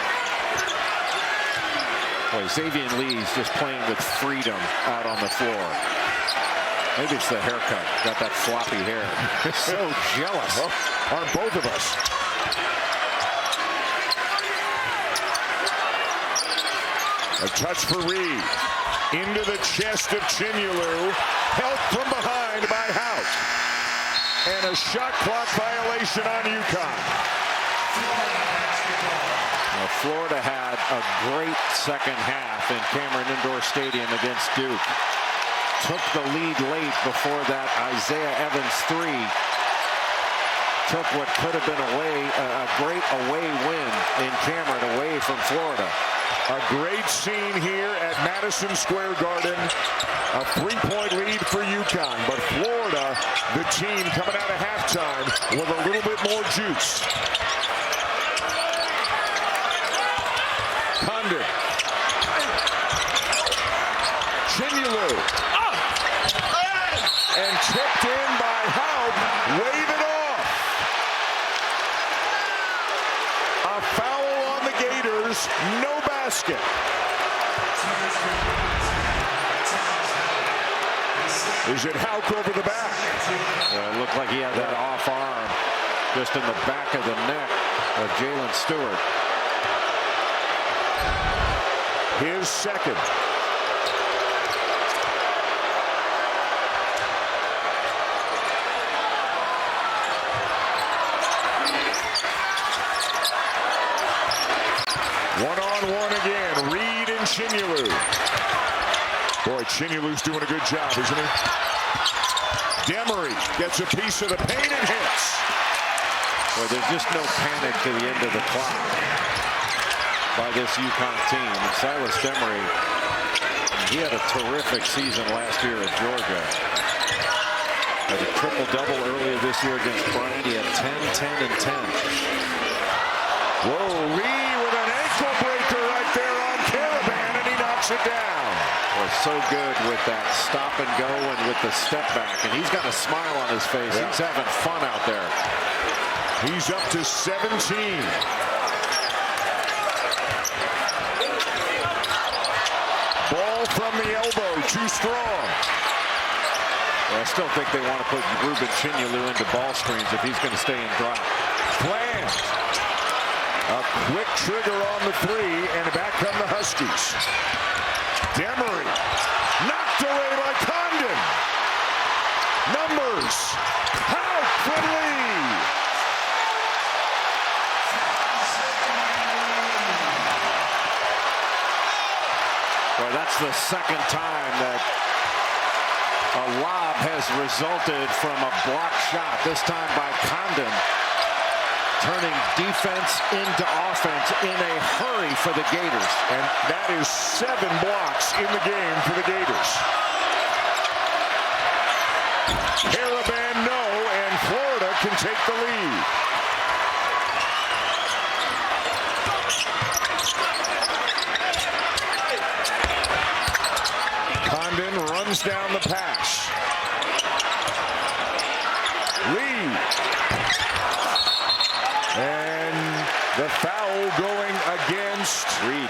Boy, Xavier Lee's just playing with freedom out on the floor. Maybe it's the haircut. Got that floppy hair. So jealous. Well, aren't both of us? A touch for Reed. Into the chest of Chinyalu. Help from behind by Houck. And a shot clock violation on UConn. Well, Florida had a great second half in Cameron Indoor Stadium against Duke. Took the lead late before that Isaiah Evans 3. Took what could have been a great away win in Cameron away from Florida. A great scene here at Madison Square Garden. A 3-point lead for UConn, but Florida, the team coming out of halftime with a little bit more juice. Condon. Chinyalu. And tipped in by Houck. Wave it off. A foul on the Gators. No basket. Is it Houck over the back? It looked like he had that off arm just in the back of the neck of Jalen Stewart. His second. One-on-one again. Reed and Chinyalu. Boy, Boy, Chinyulu's doing a good job, isn't he? Demery gets a piece of the paint and hits. Well, there's just no panic to the end of the clock by this UConn team. And Silas Demery, he had a terrific season last year at Georgia. Had a triple-double earlier this year against Bryant. He had 10, 10, and 10. Whoa, Lee with an ankle breaker right there on Caravan, and he knocks it down. Was so good with that stop and go and with the step back. And he's got a smile on his face. Yeah. He's having fun out there. He's up to 17. Ball from the elbow, too strong. I still think they want to put Ruben Chinyulu into ball screens if he's going to stay in drop. Flan. A quick trigger on the three, and back come the Huskies. Demery knocked away by Condon. Numbers. How quickly? Well, that's the second time that a lob has resulted from a block shot, this time by Condon, turning defense into offense in a hurry for the Gators. And that is 7 blocks in the game for the Gators. Caravan no, and Florida can take the lead. Condon runs down the pass. Lee. And the foul going against Reed.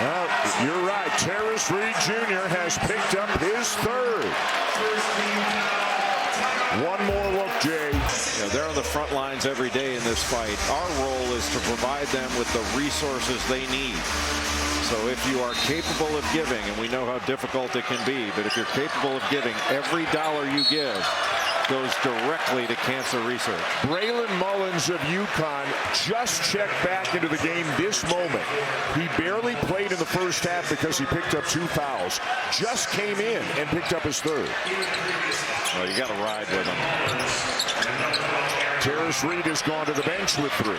Well, you're right. Terrace Reed Jr. has picked up his third. One more look, Jay. They're on the front lines every day in this fight. Our role is to provide them with the resources they need. So if you are capable of giving, and we know how difficult it can be, but if you're capable of giving, every dollar you give goes directly to cancer research. Braylon Mullins of UConn just checked back into the game this moment. He barely played in the first half because he picked up 2 fouls. Just came in and picked up his third. Well, you got to ride with him. Terrace Reed has gone to the bench with 3.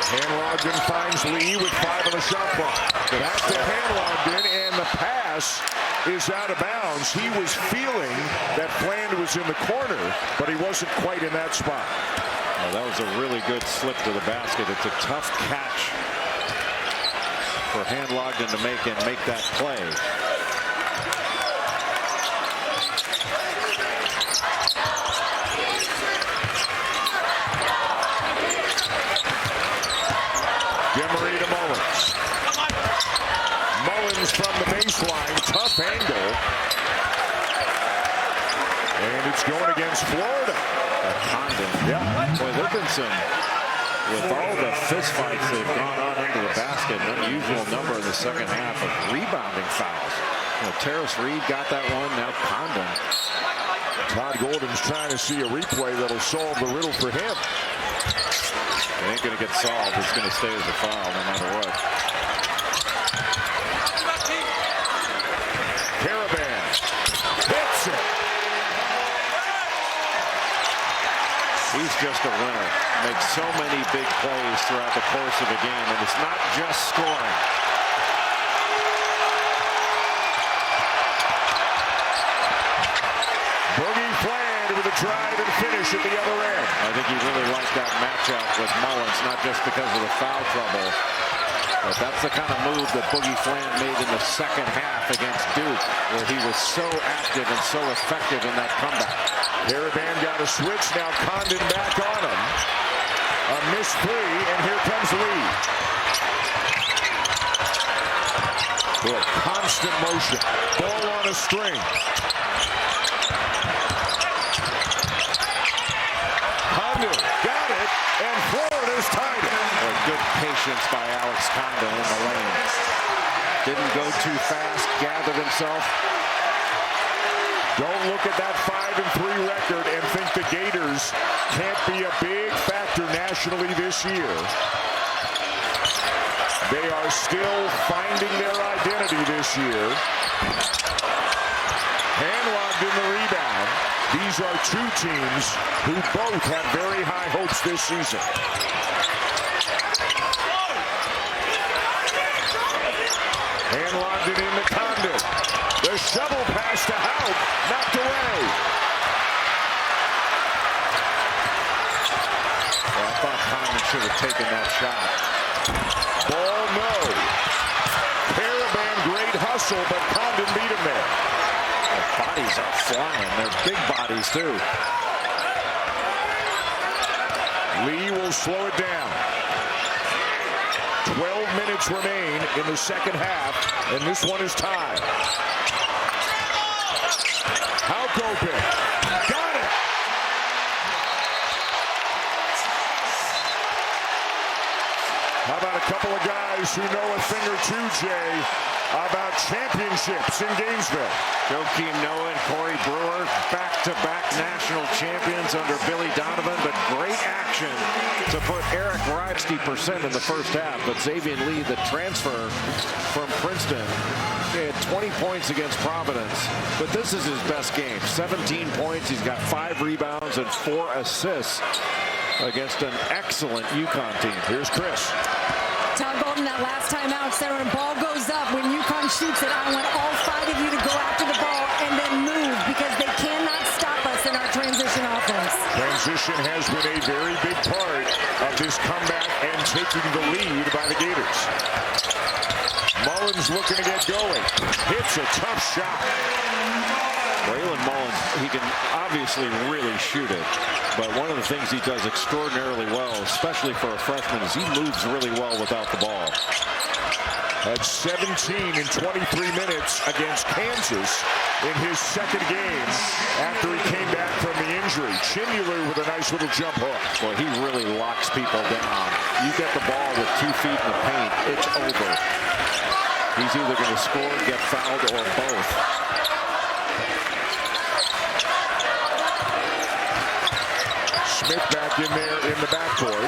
Hanlogden finds Lee with 5 on the shot clock. Back to Hanlogden, and the pass is out of bounds. He was feeling that Fland was in the corner, but he wasn't quite in that spot. Oh, that was a really good slip to the basket. It's a tough catch for Hanlogden to make and make that play. Demery to Mullins. Mullins from the baseline, tough angle. And it's going against Florida. Condon. Yeah. Boy, there've been some, with all the fist fights that have gone on under the basket, an unusual number in the second half of rebounding fouls. Terrace Reed got that one, now Condon. Todd Golden's trying to see a replay that'll solve the riddle for him. It ain't going to get solved. It's going to stay as a foul no matter what. Caravan hits it. He's just a winner. Makes so many big plays throughout the course of a game, and it's not just scoring. Boogie Fland with a drive and finish at the other end. I think he really liked that matchup with Mullins, not just because of the foul trouble, but that's the kind of move that Boogie Fland made in the second half against Duke, where he was so active and so effective in that comeback. Caravan got a switch, now Condon back on him. A missed 3, and here comes Lee. Boy, constant motion. Ball on a string. Condon got it, and Florida's tied it. Boy, good patience by Alex Condon in the lane. Didn't go too fast, gathered himself. Don't look at that 5-3 record and think the Gators can't be a big factor nationally this year. They are still finding their identity this year. Handlocked in the rebound. These are two teams who both have very high hopes this season. Handlocked it in to Condon. The shovel pass to Houck, knocked away. Well, I thought Condon should have taken that shot. Ball no. Caravan great hustle, but Condon beat him there. Their bodies are flying. They're big bodies too. Lee will slow it down. 12 minutes remain in the second half, and this one is tied. Houck open. Got it. How about a couple of guys who know a thing or two, Jay, about championships in Gainesville? Joakim Noah and Corey Brewer, back-to-back national champions under Billy Donovan, but great action to put Eric Rivesty % in the first half. But Xavier Lee, the transfer from Princeton, he had 20 points against Providence, but this is his best game. 17 points, he's got 5 rebounds and 4 assists against an excellent UConn team. Here's Chris. Todd Golden, that last time out said when a ball goes up, when UConn shoots it, I want all 5 of you to go after the ball and then move because they cannot stop us in our transition offense. Transition has been a very big part of this comeback and taking the lead by the Gators. Mullins looking to get going. Hits a tough shot. Braylon Mullins, he can obviously really shoot it, but one of the things he does extraordinarily well, especially for a freshman, is he moves really well without the ball. At 17 in 23 minutes against Kansas in his second game after he came back from the injury. Chinyelu with a nice little jump hook. Well, he really locks people down. You get the ball with 2 feet in the paint, it's over. He's either going to score, get fouled, or both. Smith back in there in the backcourt.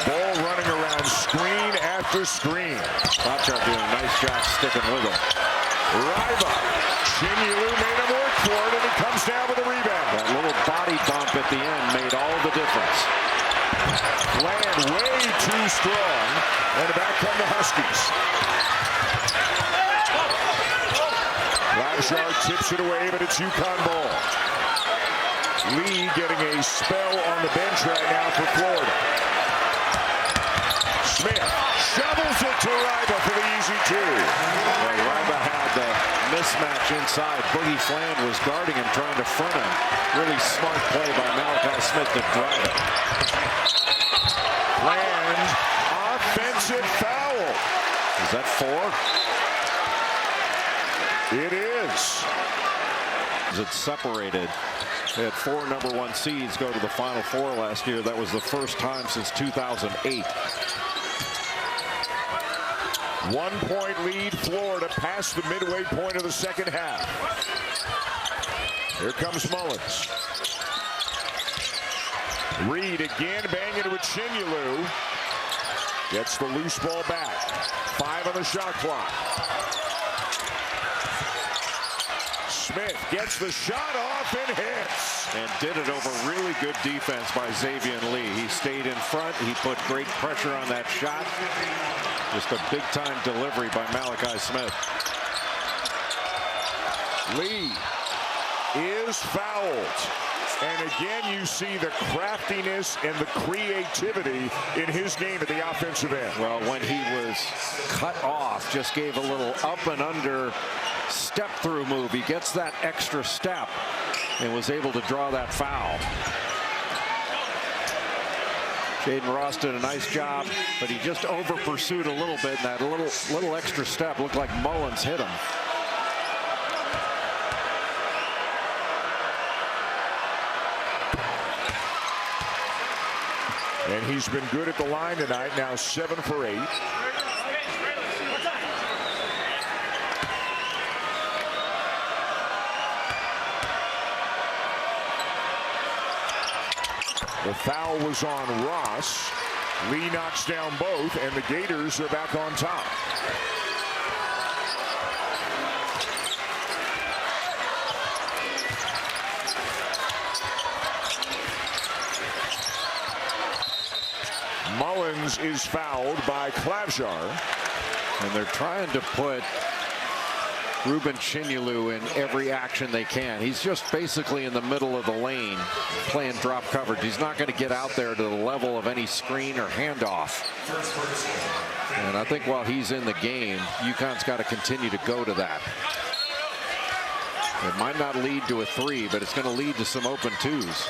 Ball running around screen after screen. Botchard doing a nice job sticking with him. Riva. Chinyelu made him work for it, and he comes down with a rebound. That little body bump at the end made all the difference. Land way too strong, and back come the Huskies. Botchard tips it away, but it's UConn ball. Lee getting a spell on the bench right now for Florida. Smith shovels it to Riva for the easy 2. Well, Riva had the mismatch inside. Boogie Fland was guarding him, trying to front him. Really smart play by Malachi Smith to drive it. Fland, offensive foul. Is that 4? It is. It's separated. They had 4 #1 seeds go to the Final Four last year. That was the first time since 2008. 1-point lead, Florida, past the midway point of the second half. Here comes Mullins. Reed again banging with Chinyelu. Gets the loose ball back. 5 on the shot clock. Smith gets the shot off and hits. And did it over really good defense by Xavier Lee. He stayed in front. He put great pressure on that shot. Just a big-time delivery by Malachi Smith. Lee is fouled. And again, you see the craftiness and the creativity in his game at the offensive end. Well, when he was cut off, just gave a little up and under step-through move. He gets that extra step and was able to draw that foul. Jaden Ross did a nice job, but he just over-pursued a little bit, and that little extra step looked like Mullins hit him. And he's been good at the line tonight, now 7 for 8. The foul was on Ross. Lee knocks down both, and the Gators are back on top. Mullins is fouled by Klavjar. And they're trying to put Ruben Chinyelu in every action they can. He's just basically in the middle of the lane playing drop coverage. He's not going to get out there to the level of any screen or handoff. And I think while he's in the game, UConn's got to continue to go to that. It might not lead to a three, but it's going to lead to some open twos.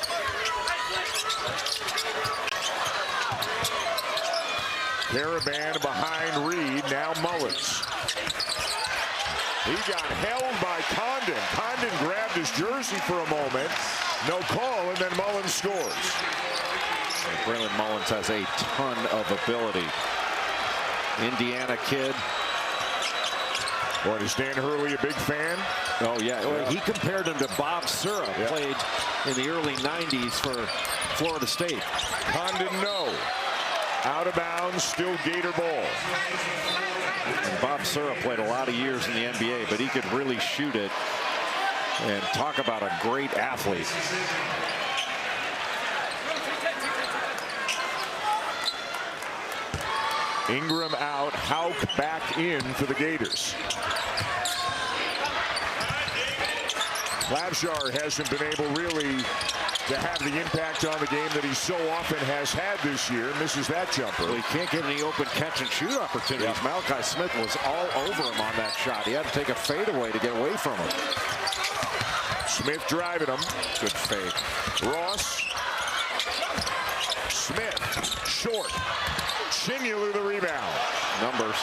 Caravan behind Reed, now Mullins. He got held by Condon. Condon grabbed his jersey for a moment. No call, and then Mullins scores. Braylon Mullins has a ton of ability. Indiana kid. What, is Dan Hurley a big fan? Oh, yeah. Well, he compared him to Bob Sura, played in the early 90s for Florida State. Condon, no. Out of bounds, still Gator ball. And Bob Sura played a lot of years in the NBA, but he could really shoot it. And talk about a great athlete. Ingram out, Hauk back in for the Gators. Klavjar hasn't been able really to have the impact on the game that he so often has had this year. Misses that jumper. Well, he can't get any open catch and shoot opportunities. Yeah. Malachi Smith was all over him on that shot. He had to take a fadeaway to get away from him. Smith driving him. Good fade. Ross. Smith. Short. Chinyelu the rebound. Numbers.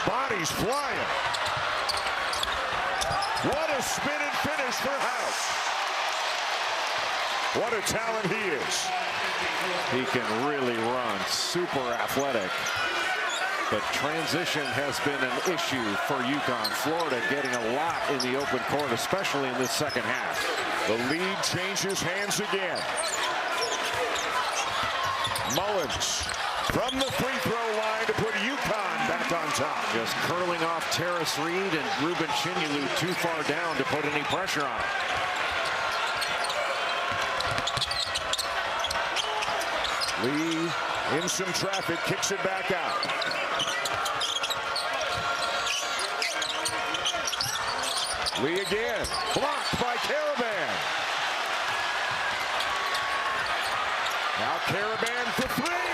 Bodies flying. What a spin and finish for House. What a talent he is. He can really run. Super athletic. But transition has been an issue for UConn. Florida getting a lot in the open court, especially in this second half. The lead changes hands again. Mullins from the free throw line to put UConn back on top. Just curling off Terrace Reed and Ruben Chinyelu too far down to put any pressure on him. Lee in some traffic, kicks it back out. Lee again, blocked by Caravan. Now Caravan for three.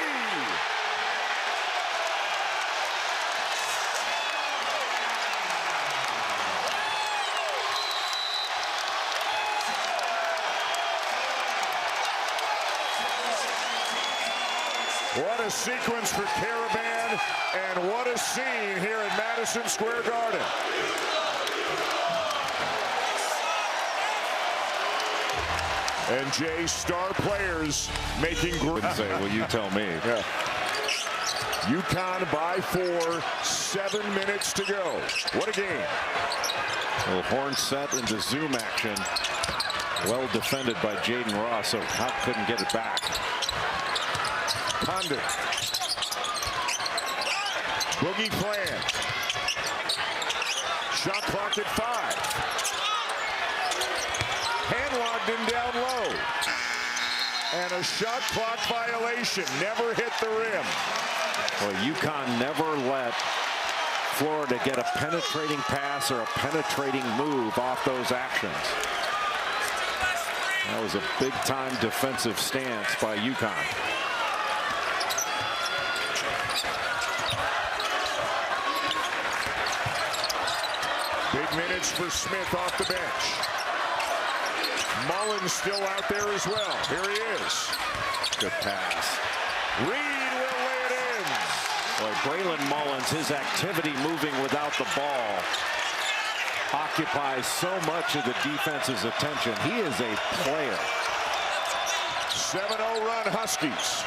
What a sequence for Caravan, and what a scene here at Madison Square Garden. And Jay, star players making great. Say, well, you tell me. Yeah. UConn by 4, 7 minutes to go. What a game. Well, horn set into zoom action. Well defended by Jaden Ross, so Hauk couldn't get it back. Condon. Boogie plan. Shot clock at 5. Hand locked in down low. And a shot clock violation. Never hit the rim. Well, UConn never let Florida get a penetrating pass or a penetrating move off those actions. That was a big-time defensive stance by UConn. Big minutes for Smith off the bench. Mullins still out there as well. Here he is. Good pass. Reed will lay it in. Boy, Braylon Mullins, his activity moving without the ball occupies so much of the defense's attention. He is a player. 7-0 run Huskies.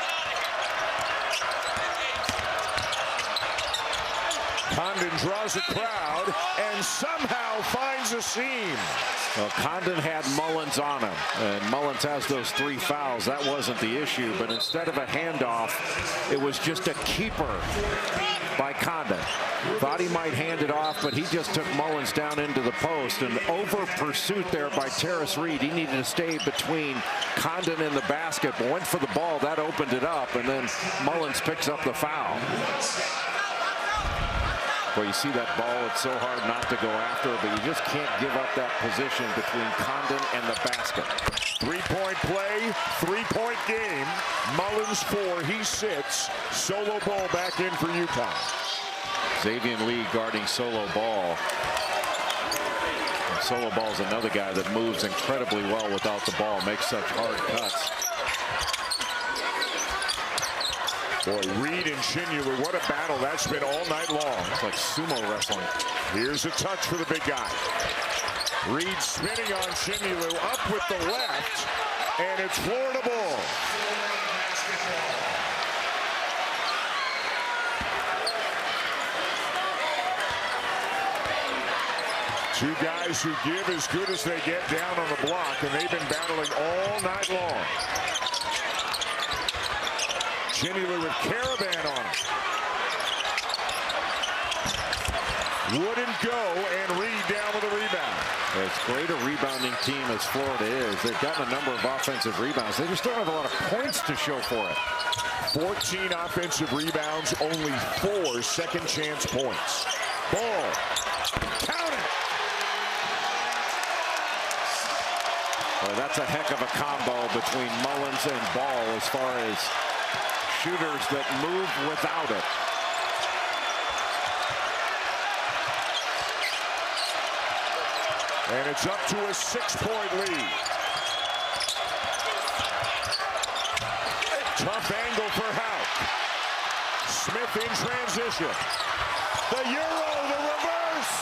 Condon draws a crowd and somehow finds a seam. Well, Condon had Mullins on him, and Mullins has those 3 fouls. That wasn't the issue, but instead of a handoff, it was just a keeper by Condon. Thought he might hand it off, but he just took Mullins down into the post. And over pursuit there by Terrace Reed. He needed to stay between Condon and the basket, but went for the ball. That opened it up, and then Mullins picks up the foul. Well, you see that ball, it's so hard not to go after it, but you just can't give up that position between Condon and the basket. 3-point play, 3-point game. Mullins 4, he sits. Solo ball back in for UConn. Xavier Lee guarding Solo Ball. And Solo Ball's another guy that moves incredibly well without the ball, makes such hard cuts. Boy, Reed and Shinyulu, what a battle that's been all night long. It's like sumo wrestling. Here's a touch for the big guy. Reed spinning on Shinyulu, up with the left, and it's Florida ball. Two guys who give as good as they get down on the block, and they've been battling all night long. Shinyulu with Caravan on him. Wouldn't go, and Reed down with a rebound. As great a rebounding team as Florida is, they've gotten a number of offensive rebounds. They just don't have a lot of points to show for it. 14 offensive rebounds, only 4 second chance points. Ball. Count it. Well, that's a heck of a combo between Mullins and Ball as far as shooters that move without it. And it's up to a 6-point lead. Tough angle for Houck. Smith in transition. The Euro, the reverse.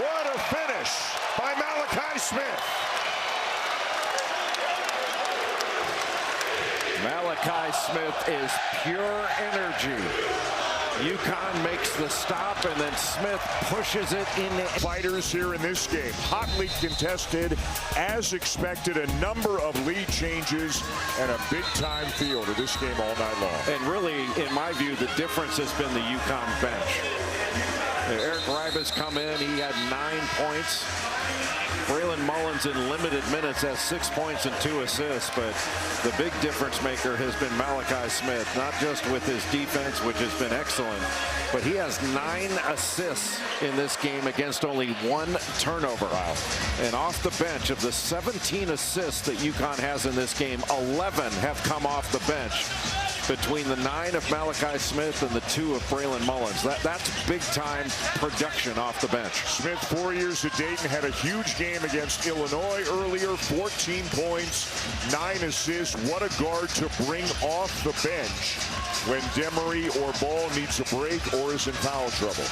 What a finish by Malachi Smith. Malachi Smith is pure energy. UConn makes the stop, and then Smith pushes it in. Fighters here in this game, hotly contested, as expected. A number of lead changes and a big-time feel to this game all night long. And really, in my view, the difference has been the UConn bench. Eric Ribas come in, he had 9 points. Braylon Mullins in limited minutes has 6 points and 2 assists, but the big difference maker has been Malachi Smith, not just with his defense, which has been excellent, but he has 9 assists in this game against only 1 turnover. Wow. And off the bench, of the 17 assists that UConn has in this game, 11 have come off the bench. Between the 9 of Malachi Smith and the 2 of Braylon Mullins. That's big-time production off the bench. Smith, 4 years at Dayton, had a huge game against Illinois earlier, 14 points, 9 assists. What a guard to bring off the bench when Demery or Ball needs a break or is in foul trouble.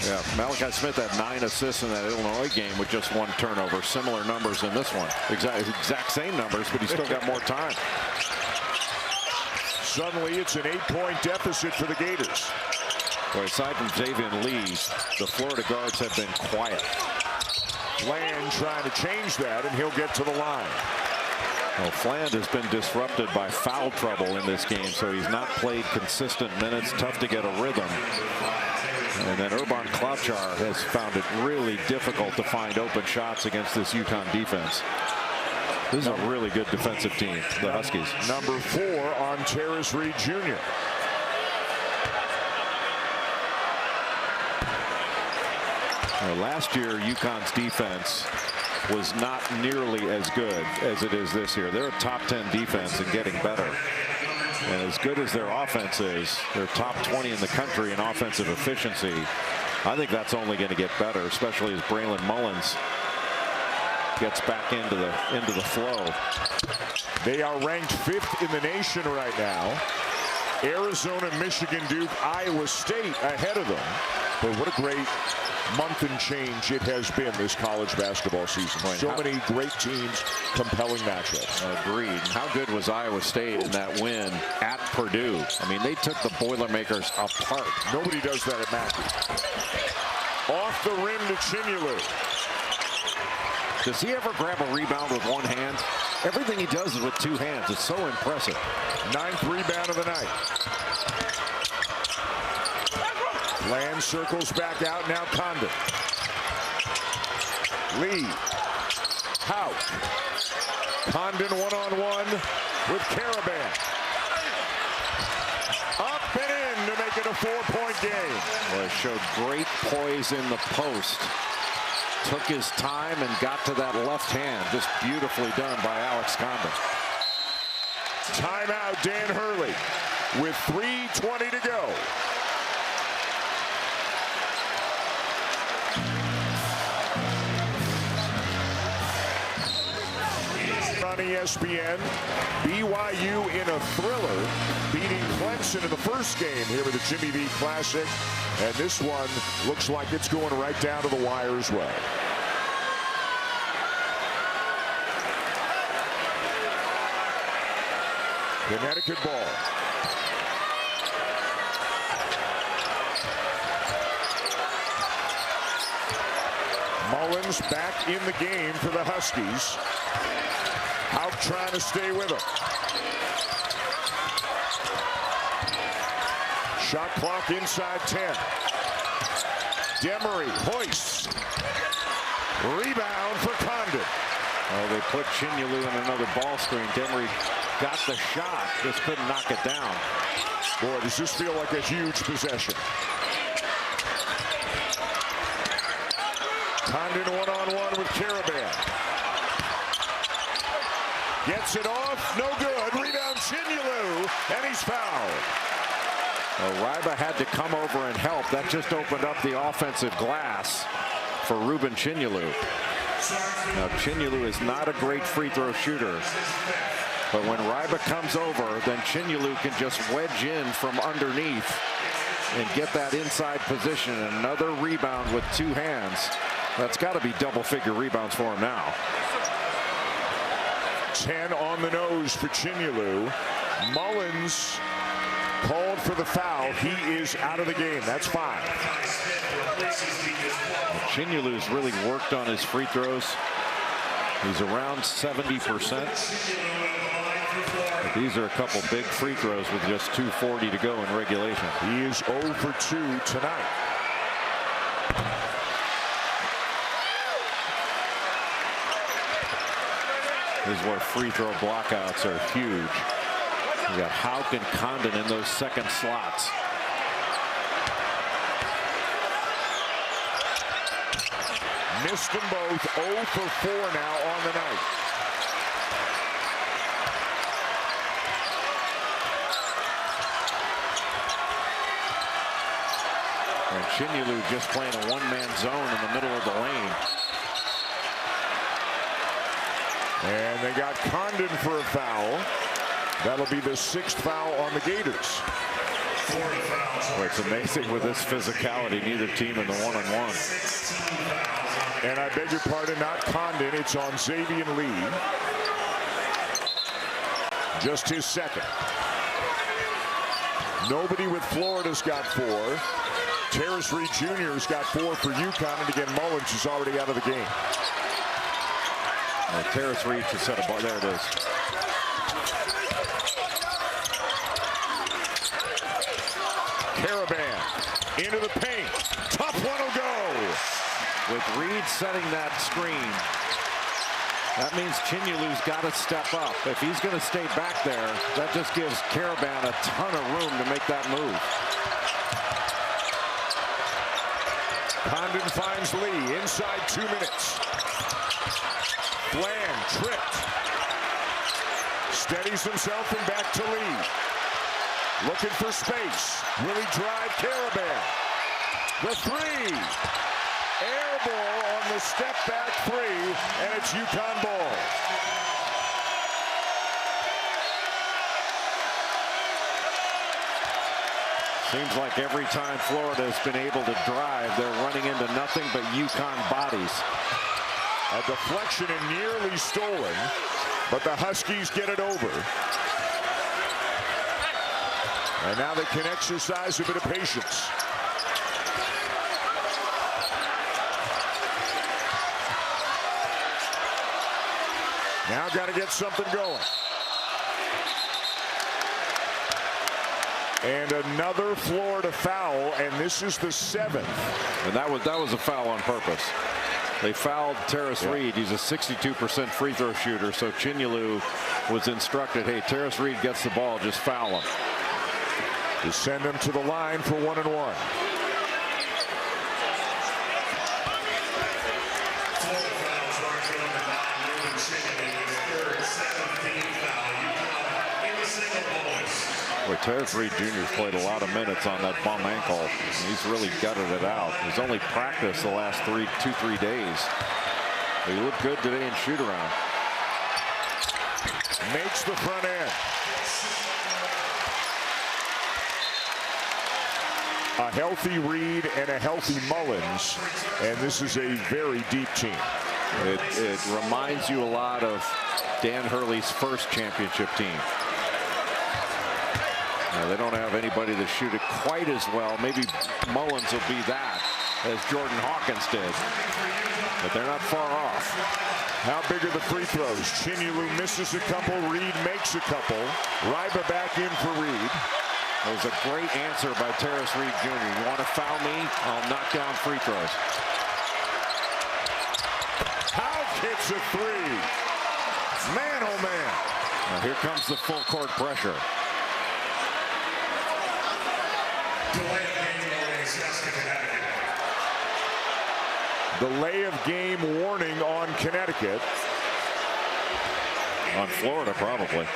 Yeah, Malachi Smith had 9 assists in that Illinois game with just 1 turnover. Similar numbers in this one. Exact same numbers, but he's still got more time. Suddenly, it's an 8-point deficit for the Gators. Well, aside from Xavier Lee, the Florida guards have been quiet. Fland trying to change that, and he'll get to the line. Well, Fland has been disrupted by foul trouble in this game, so he's not played consistent minutes. Tough to get a rhythm. And then Urban Klobuchar has found it really difficult to find open shots against this UConn defense. This is a really good defensive team, the Huskies. Number 4 on Terrace Reed Jr. Well, last year, UConn's defense was not nearly as good as it is this year. They're a top 10 defense and getting better. And as good as their offense is, they're top 20 in the country in offensive efficiency. I think that's only going to get better, especially as Braylon Mullins gets back into the flow. They are ranked 5th in the nation right now. Arizona, Michigan, Duke, Iowa State ahead of them. But what a great month and change it has been this college basketball season. So many great teams, compelling matchups. Agreed. How good was Iowa State in that win at Purdue? I mean, they took the Boilermakers apart. Nobody does that at Mackey. Off the rim to Chinyelu. Does he ever grab a rebound with one hand? Everything he does is with two hands. It's so impressive. 9th rebound of the night. Land circles back out. Now Condon. Lee. Hauk. Condon one-on-one with Caravan. Up and in to make it a 4-point game. Well, it showed great poise in the post. Took his time and got to that left hand. Just beautifully done by Alex Condon. Timeout, Dan Hurley with 3:20 to go. On ESPN, BYU in a thriller, beating Clemson in the first game here with the Jimmy V Classic. And this one looks like it's going right down to the wire as well. Connecticut ball. Mullins back in the game for the Huskies. Hauk trying to stay with him. Shot clock inside 10. Demery hoists. Rebound for Condon. Oh, they put Chinyelu in another ball screen. Demery got the shot, just couldn't knock it down. Boy, does this feel like a huge possession. Condon one-on-one with Caravan. Gets it off, no good. Rebound Chinyelu, and he's fouled. Well, Ryba had to come over and help. That just opened up the offensive glass for Ruben Chinyelu. Now, Chinyelu is not a great free throw shooter. But when Ryba comes over, then Chinyelu can just wedge in from underneath and get that inside position. Another rebound with two hands. That's got to be double-figure rebounds for him now. 10 on the nose for Chinyelu. Mullins called for the foul. He is out of the game. That's 5. Chinyelu's really worked on his free throws. He's around 70%. But these are a couple big free throws with just 2:40 to go in regulation. He is 0 for 2 tonight. This is where free throw blockouts are huge. You got Hauk and Condon in those second slots. Missed them both. 0 for 4 now on the night. And Chinyelu just playing a one-man zone in the middle of the lane. And they got Condon for a foul. That'll be the 6th foul on the Gators. Well, it's amazing with this physicality, neither team in the one-on-one. And I beg your pardon, not Condon, it's on Xavier Lee. Just his second. Nobody with Florida's got 4. Terrace Reed Jr.'s got 4 for UConn, and again, Mullins is already out of the game. Terrace Reed to set a bar. There it is. Caravan into the paint. Tough one will go. With Reed setting that screen, that means Chinyelu's got to step up. If he's going to stay back there, that just gives Caravan a ton of room to make that move. Condon finds Lee inside 2 minutes. Bland tripped. Steadies himself and back to Lee. Looking for space. Will he drive Caravan? The 3. Air ball on the step back 3, and it's UConn ball. Seems like every time Florida has been able to drive, they're running into nothing but UConn bodies. A deflection and nearly stolen, but the Huskies get it over. And now they can exercise a bit of patience. Now got to get something going. And another Florida foul, and this is the 7th. And that was a foul on purpose. They fouled Terrace Reed. He's a 62% free throw shooter. So Chinyelu was instructed, hey, Terrace Reed gets the ball, just foul him. To send him to the line for 1-and-1. Boy, Terrace Reed Jr. played a lot of minutes on that bum ankle. He's really gutted it out. He's only practiced the last 2-3 days. He looked good today in shoot around. Makes the front end. A healthy Reed and a healthy Mullins, and this is a very deep team. It reminds you a lot of Dan Hurley's first championship team. Now, they don't have anybody to shoot it quite as well. Maybe Mullins will be that, as Jordan Hawkins did. But they're not far off. How big are the free throws? Chinyelu misses a couple. Reed makes a couple. Ryba back in for Reed. That was a great answer by Terrace Reed Jr. You want to foul me? I'll knock down free throws. Howe hits a three. Man, oh man. Now here comes the full court pressure. Delay of game warning on Connecticut. On Florida, probably.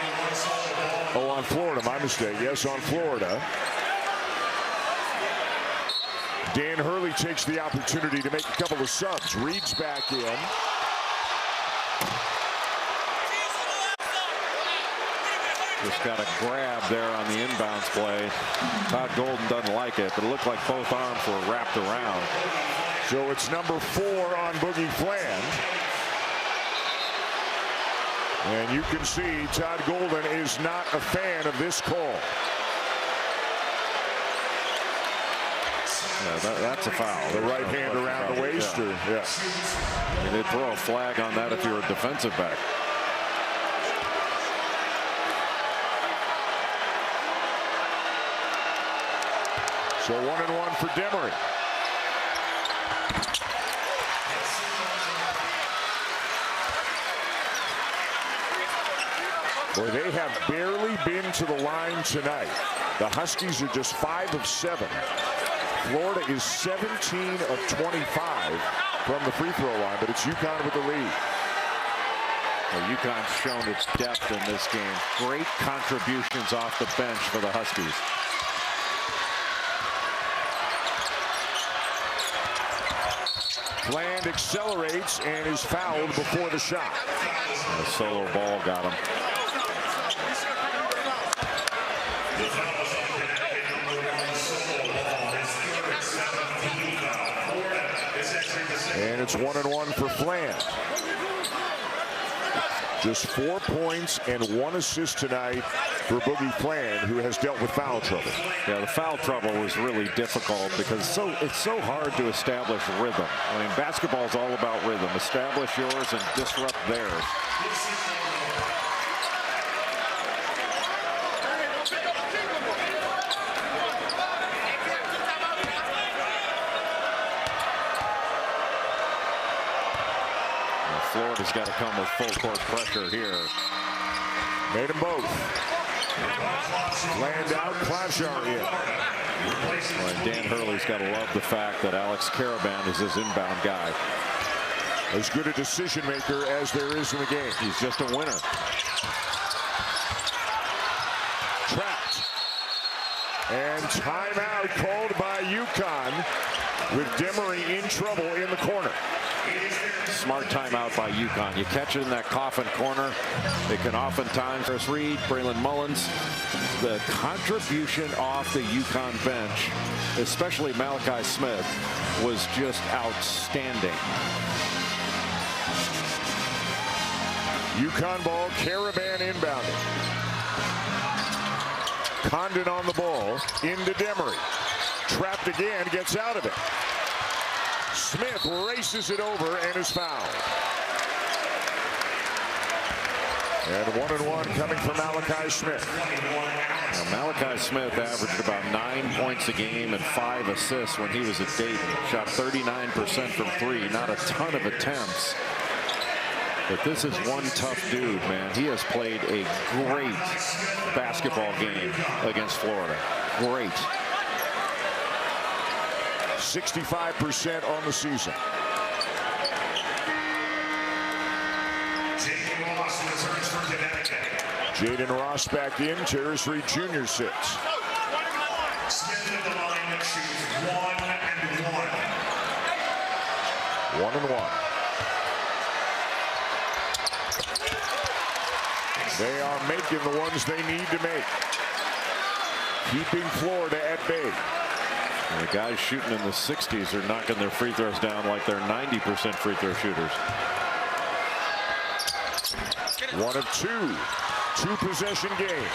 Oh, on Florida, my mistake. Yes, on Florida. Dan Hurley takes the opportunity to make a couple of subs. Reed's back in. Just got a grab there on the inbounds play. Todd Golden doesn't like it, but it looked like both arms were wrapped around. So it's number 4 on Boogie Fland. And you can see Todd Golden is not a fan of this call. Yeah, that's a foul. The right hand around the waist? Yeah. I mean, they'd throw a flag on that if you're a defensive back. So 1-and-1 for Demery. Boy, they have barely been to the line tonight. The Huskies are just 5 of 7. Florida is 17 of 25 from the free throw line, but it's UConn with the lead. Well, UConn's shown its depth in this game. Great contributions off the bench for the Huskies. Fland accelerates and is fouled before the shot. The solo ball got him. And it's 1-and-1 for Fland. Just 4 points and 1 assist tonight for Boogie Fland, who has dealt with foul trouble. Yeah, the foul trouble was really difficult because it's so hard to establish rhythm. I mean, basketball is all about rhythm. Establish yours and disrupt theirs. Florida's got to come with full court pressure here. Made them both. Land out, Klajar in. Well, Dan Hurley's got to love the fact that Alex Caravan is his inbound guy. As good a decision maker as there is in the game. He's just a winner. Trapped. And timeout called by UConn with Demery in trouble in the corner. smart timeout by UConn. You catch it in that coffin corner. It can oftentimes. Chris Reed, Braylon Mullins. The contribution off the UConn bench, especially Malachi Smith, was just outstanding. UConn ball, Caravan inbounding. Condon on the ball, into Demery. Trapped again, gets out of it. Smith races it over and is fouled. And 1-1 coming from Malachi Smith. Now, Malachi Smith averaged about 9 points a game and 5 assists when he was at Dayton. Shot 39% from 3, not a ton of attempts. But this is one tough dude, man. He has played a great basketball game against Florida. Great. 65% on the season. Jaden Ross back in. Terrace Reed Jr. sits. Smith at the line shoots 1 and 1. 1-1. They are making the ones they need to make. Keeping Florida at bay. And the guys shooting in the 60s are knocking their free throws down like they're 90% free throw shooters. 1 of 2. 2-possession game.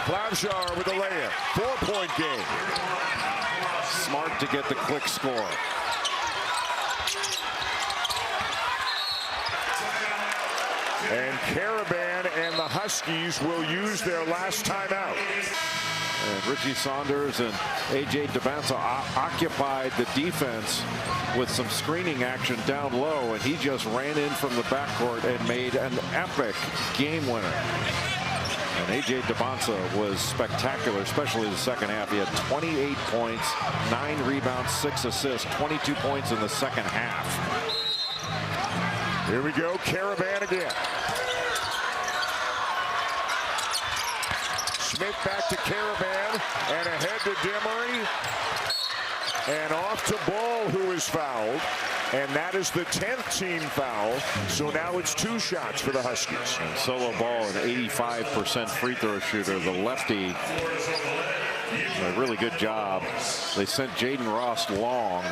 Klavjar with a layup. 4-point game. Smart to get the quick score. And Caravan and the Huskies will use their last timeout. And Richie Saunders and A.J. Devanza occupied the defense with some screening action down low, and he just ran in from the backcourt and made an epic game winner. And A.J. Devanza was spectacular, especially the second half. He had 28 points, 9 rebounds, 6 assists, 22 points in the second half. Here we go, Caravan again. Smith back to Caravan and ahead to Demery. And off to Ball, who is fouled. And that is the 10th team foul. So now it's 2 shots for the Huskies. And Solo Ball, an 85% free throw shooter. The lefty, a really good job. They sent Jaden Ross long.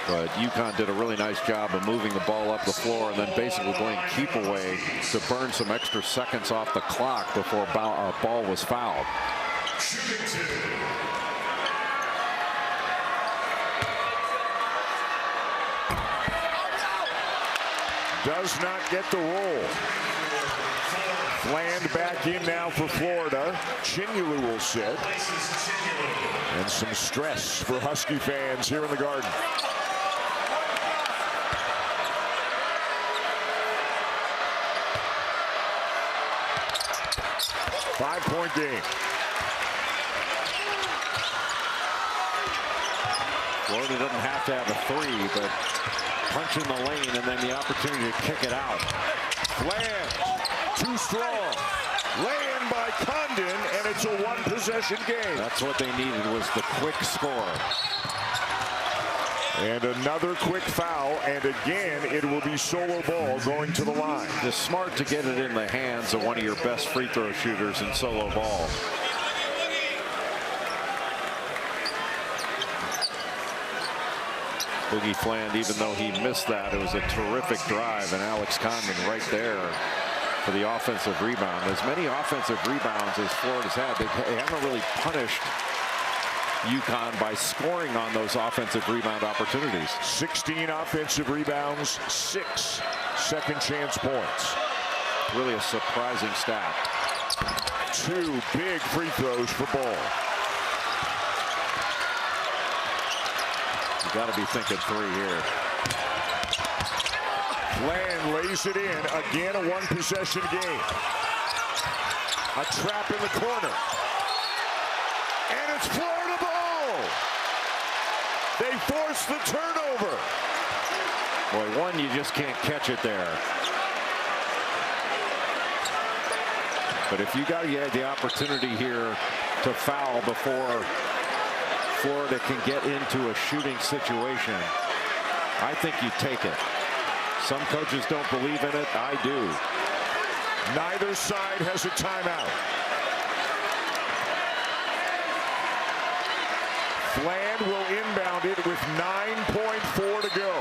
But UConn did a really nice job of moving the ball up the floor and then basically playing keep away to burn some extra seconds off the clock before Ball was fouled. Does not get the roll. Fland back in now for Florida. Chinulu will sit. And some stress for Husky fans here in the Garden. Five-point game. Florida doesn't have to have a 3, but punch in the lane and then the opportunity to kick it out. Fland, too strong. Lay-in by Condon, and it's a 1-possession game. That's what they needed, was the quick score. And another quick foul, and again, it will be Solo Ball going to the line. It's smart to get it in the hands of one of your best free throw shooters in Solo Ball. Boogie Fland, even though he missed that, it was a terrific drive, and Alex Condon right there for the offensive rebound. As many offensive rebounds as Florida's had, they haven't really punished UConn by scoring on those offensive rebound opportunities. 16 offensive rebounds, 6 second chance points. Really a surprising stat. 2 big free throws for Ball. You got to be thinking 3 here. Fland lays it in. Again, a 1-possession game. A trap in the corner. And it's Florida ball. They force the turnover. Boy, one, you just can't catch it there. But if you got the opportunity here to foul before Florida can get into a shooting situation, I think you take it. Some coaches don't believe in it. I do. Neither side has a timeout. Fland will inbound it with 9.4 to go.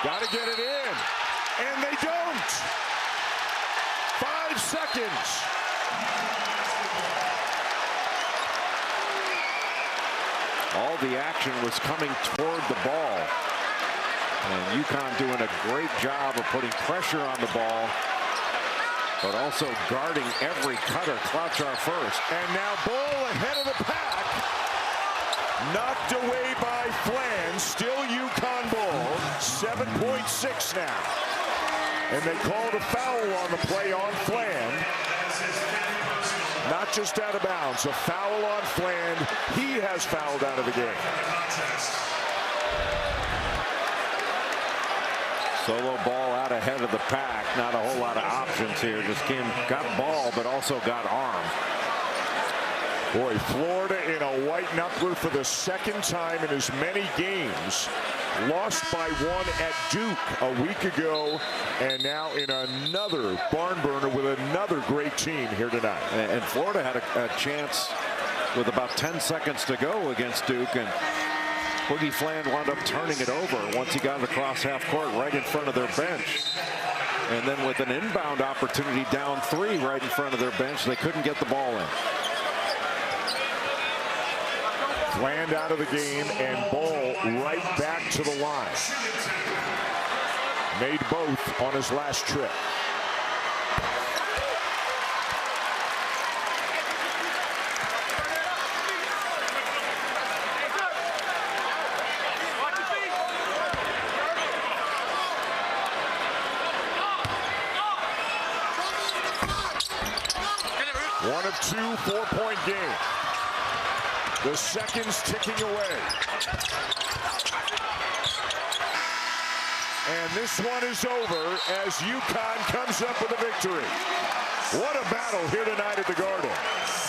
Got to get it in. And they don't. 5 seconds. All the action was coming toward the ball. And UConn doing a great job of putting pressure on the ball, but also guarding every cutter. Klotzar first. And now Bull ahead of the pack. Knocked away by Fland. Still UConn ball. 7.6 now. And they called a foul on the play on Fland. Not just out of bounds. A foul on Fland. He has fouled out of the game. Solo ball out ahead of the pack. Not a whole lot of options here. Just got ball, but also got arm. Boy, Florida in a white knuckler for the second time in as many games. Lost by 1 at Duke a week ago, and now in another barn burner with another great team here tonight. And Florida had a chance with about 10 seconds to go against Duke, and Boogie Fland wound up turning it over once he got it across half court right in front of their bench. And then with an inbound opportunity down 3 right in front of their bench, they couldn't get the ball in. Fland out of the game and Ball right back to the line. Made both on his last trip. One of 2 4-point game. The seconds ticking away. And this one is over as UConn comes up with a victory. What a battle here tonight at the Garden.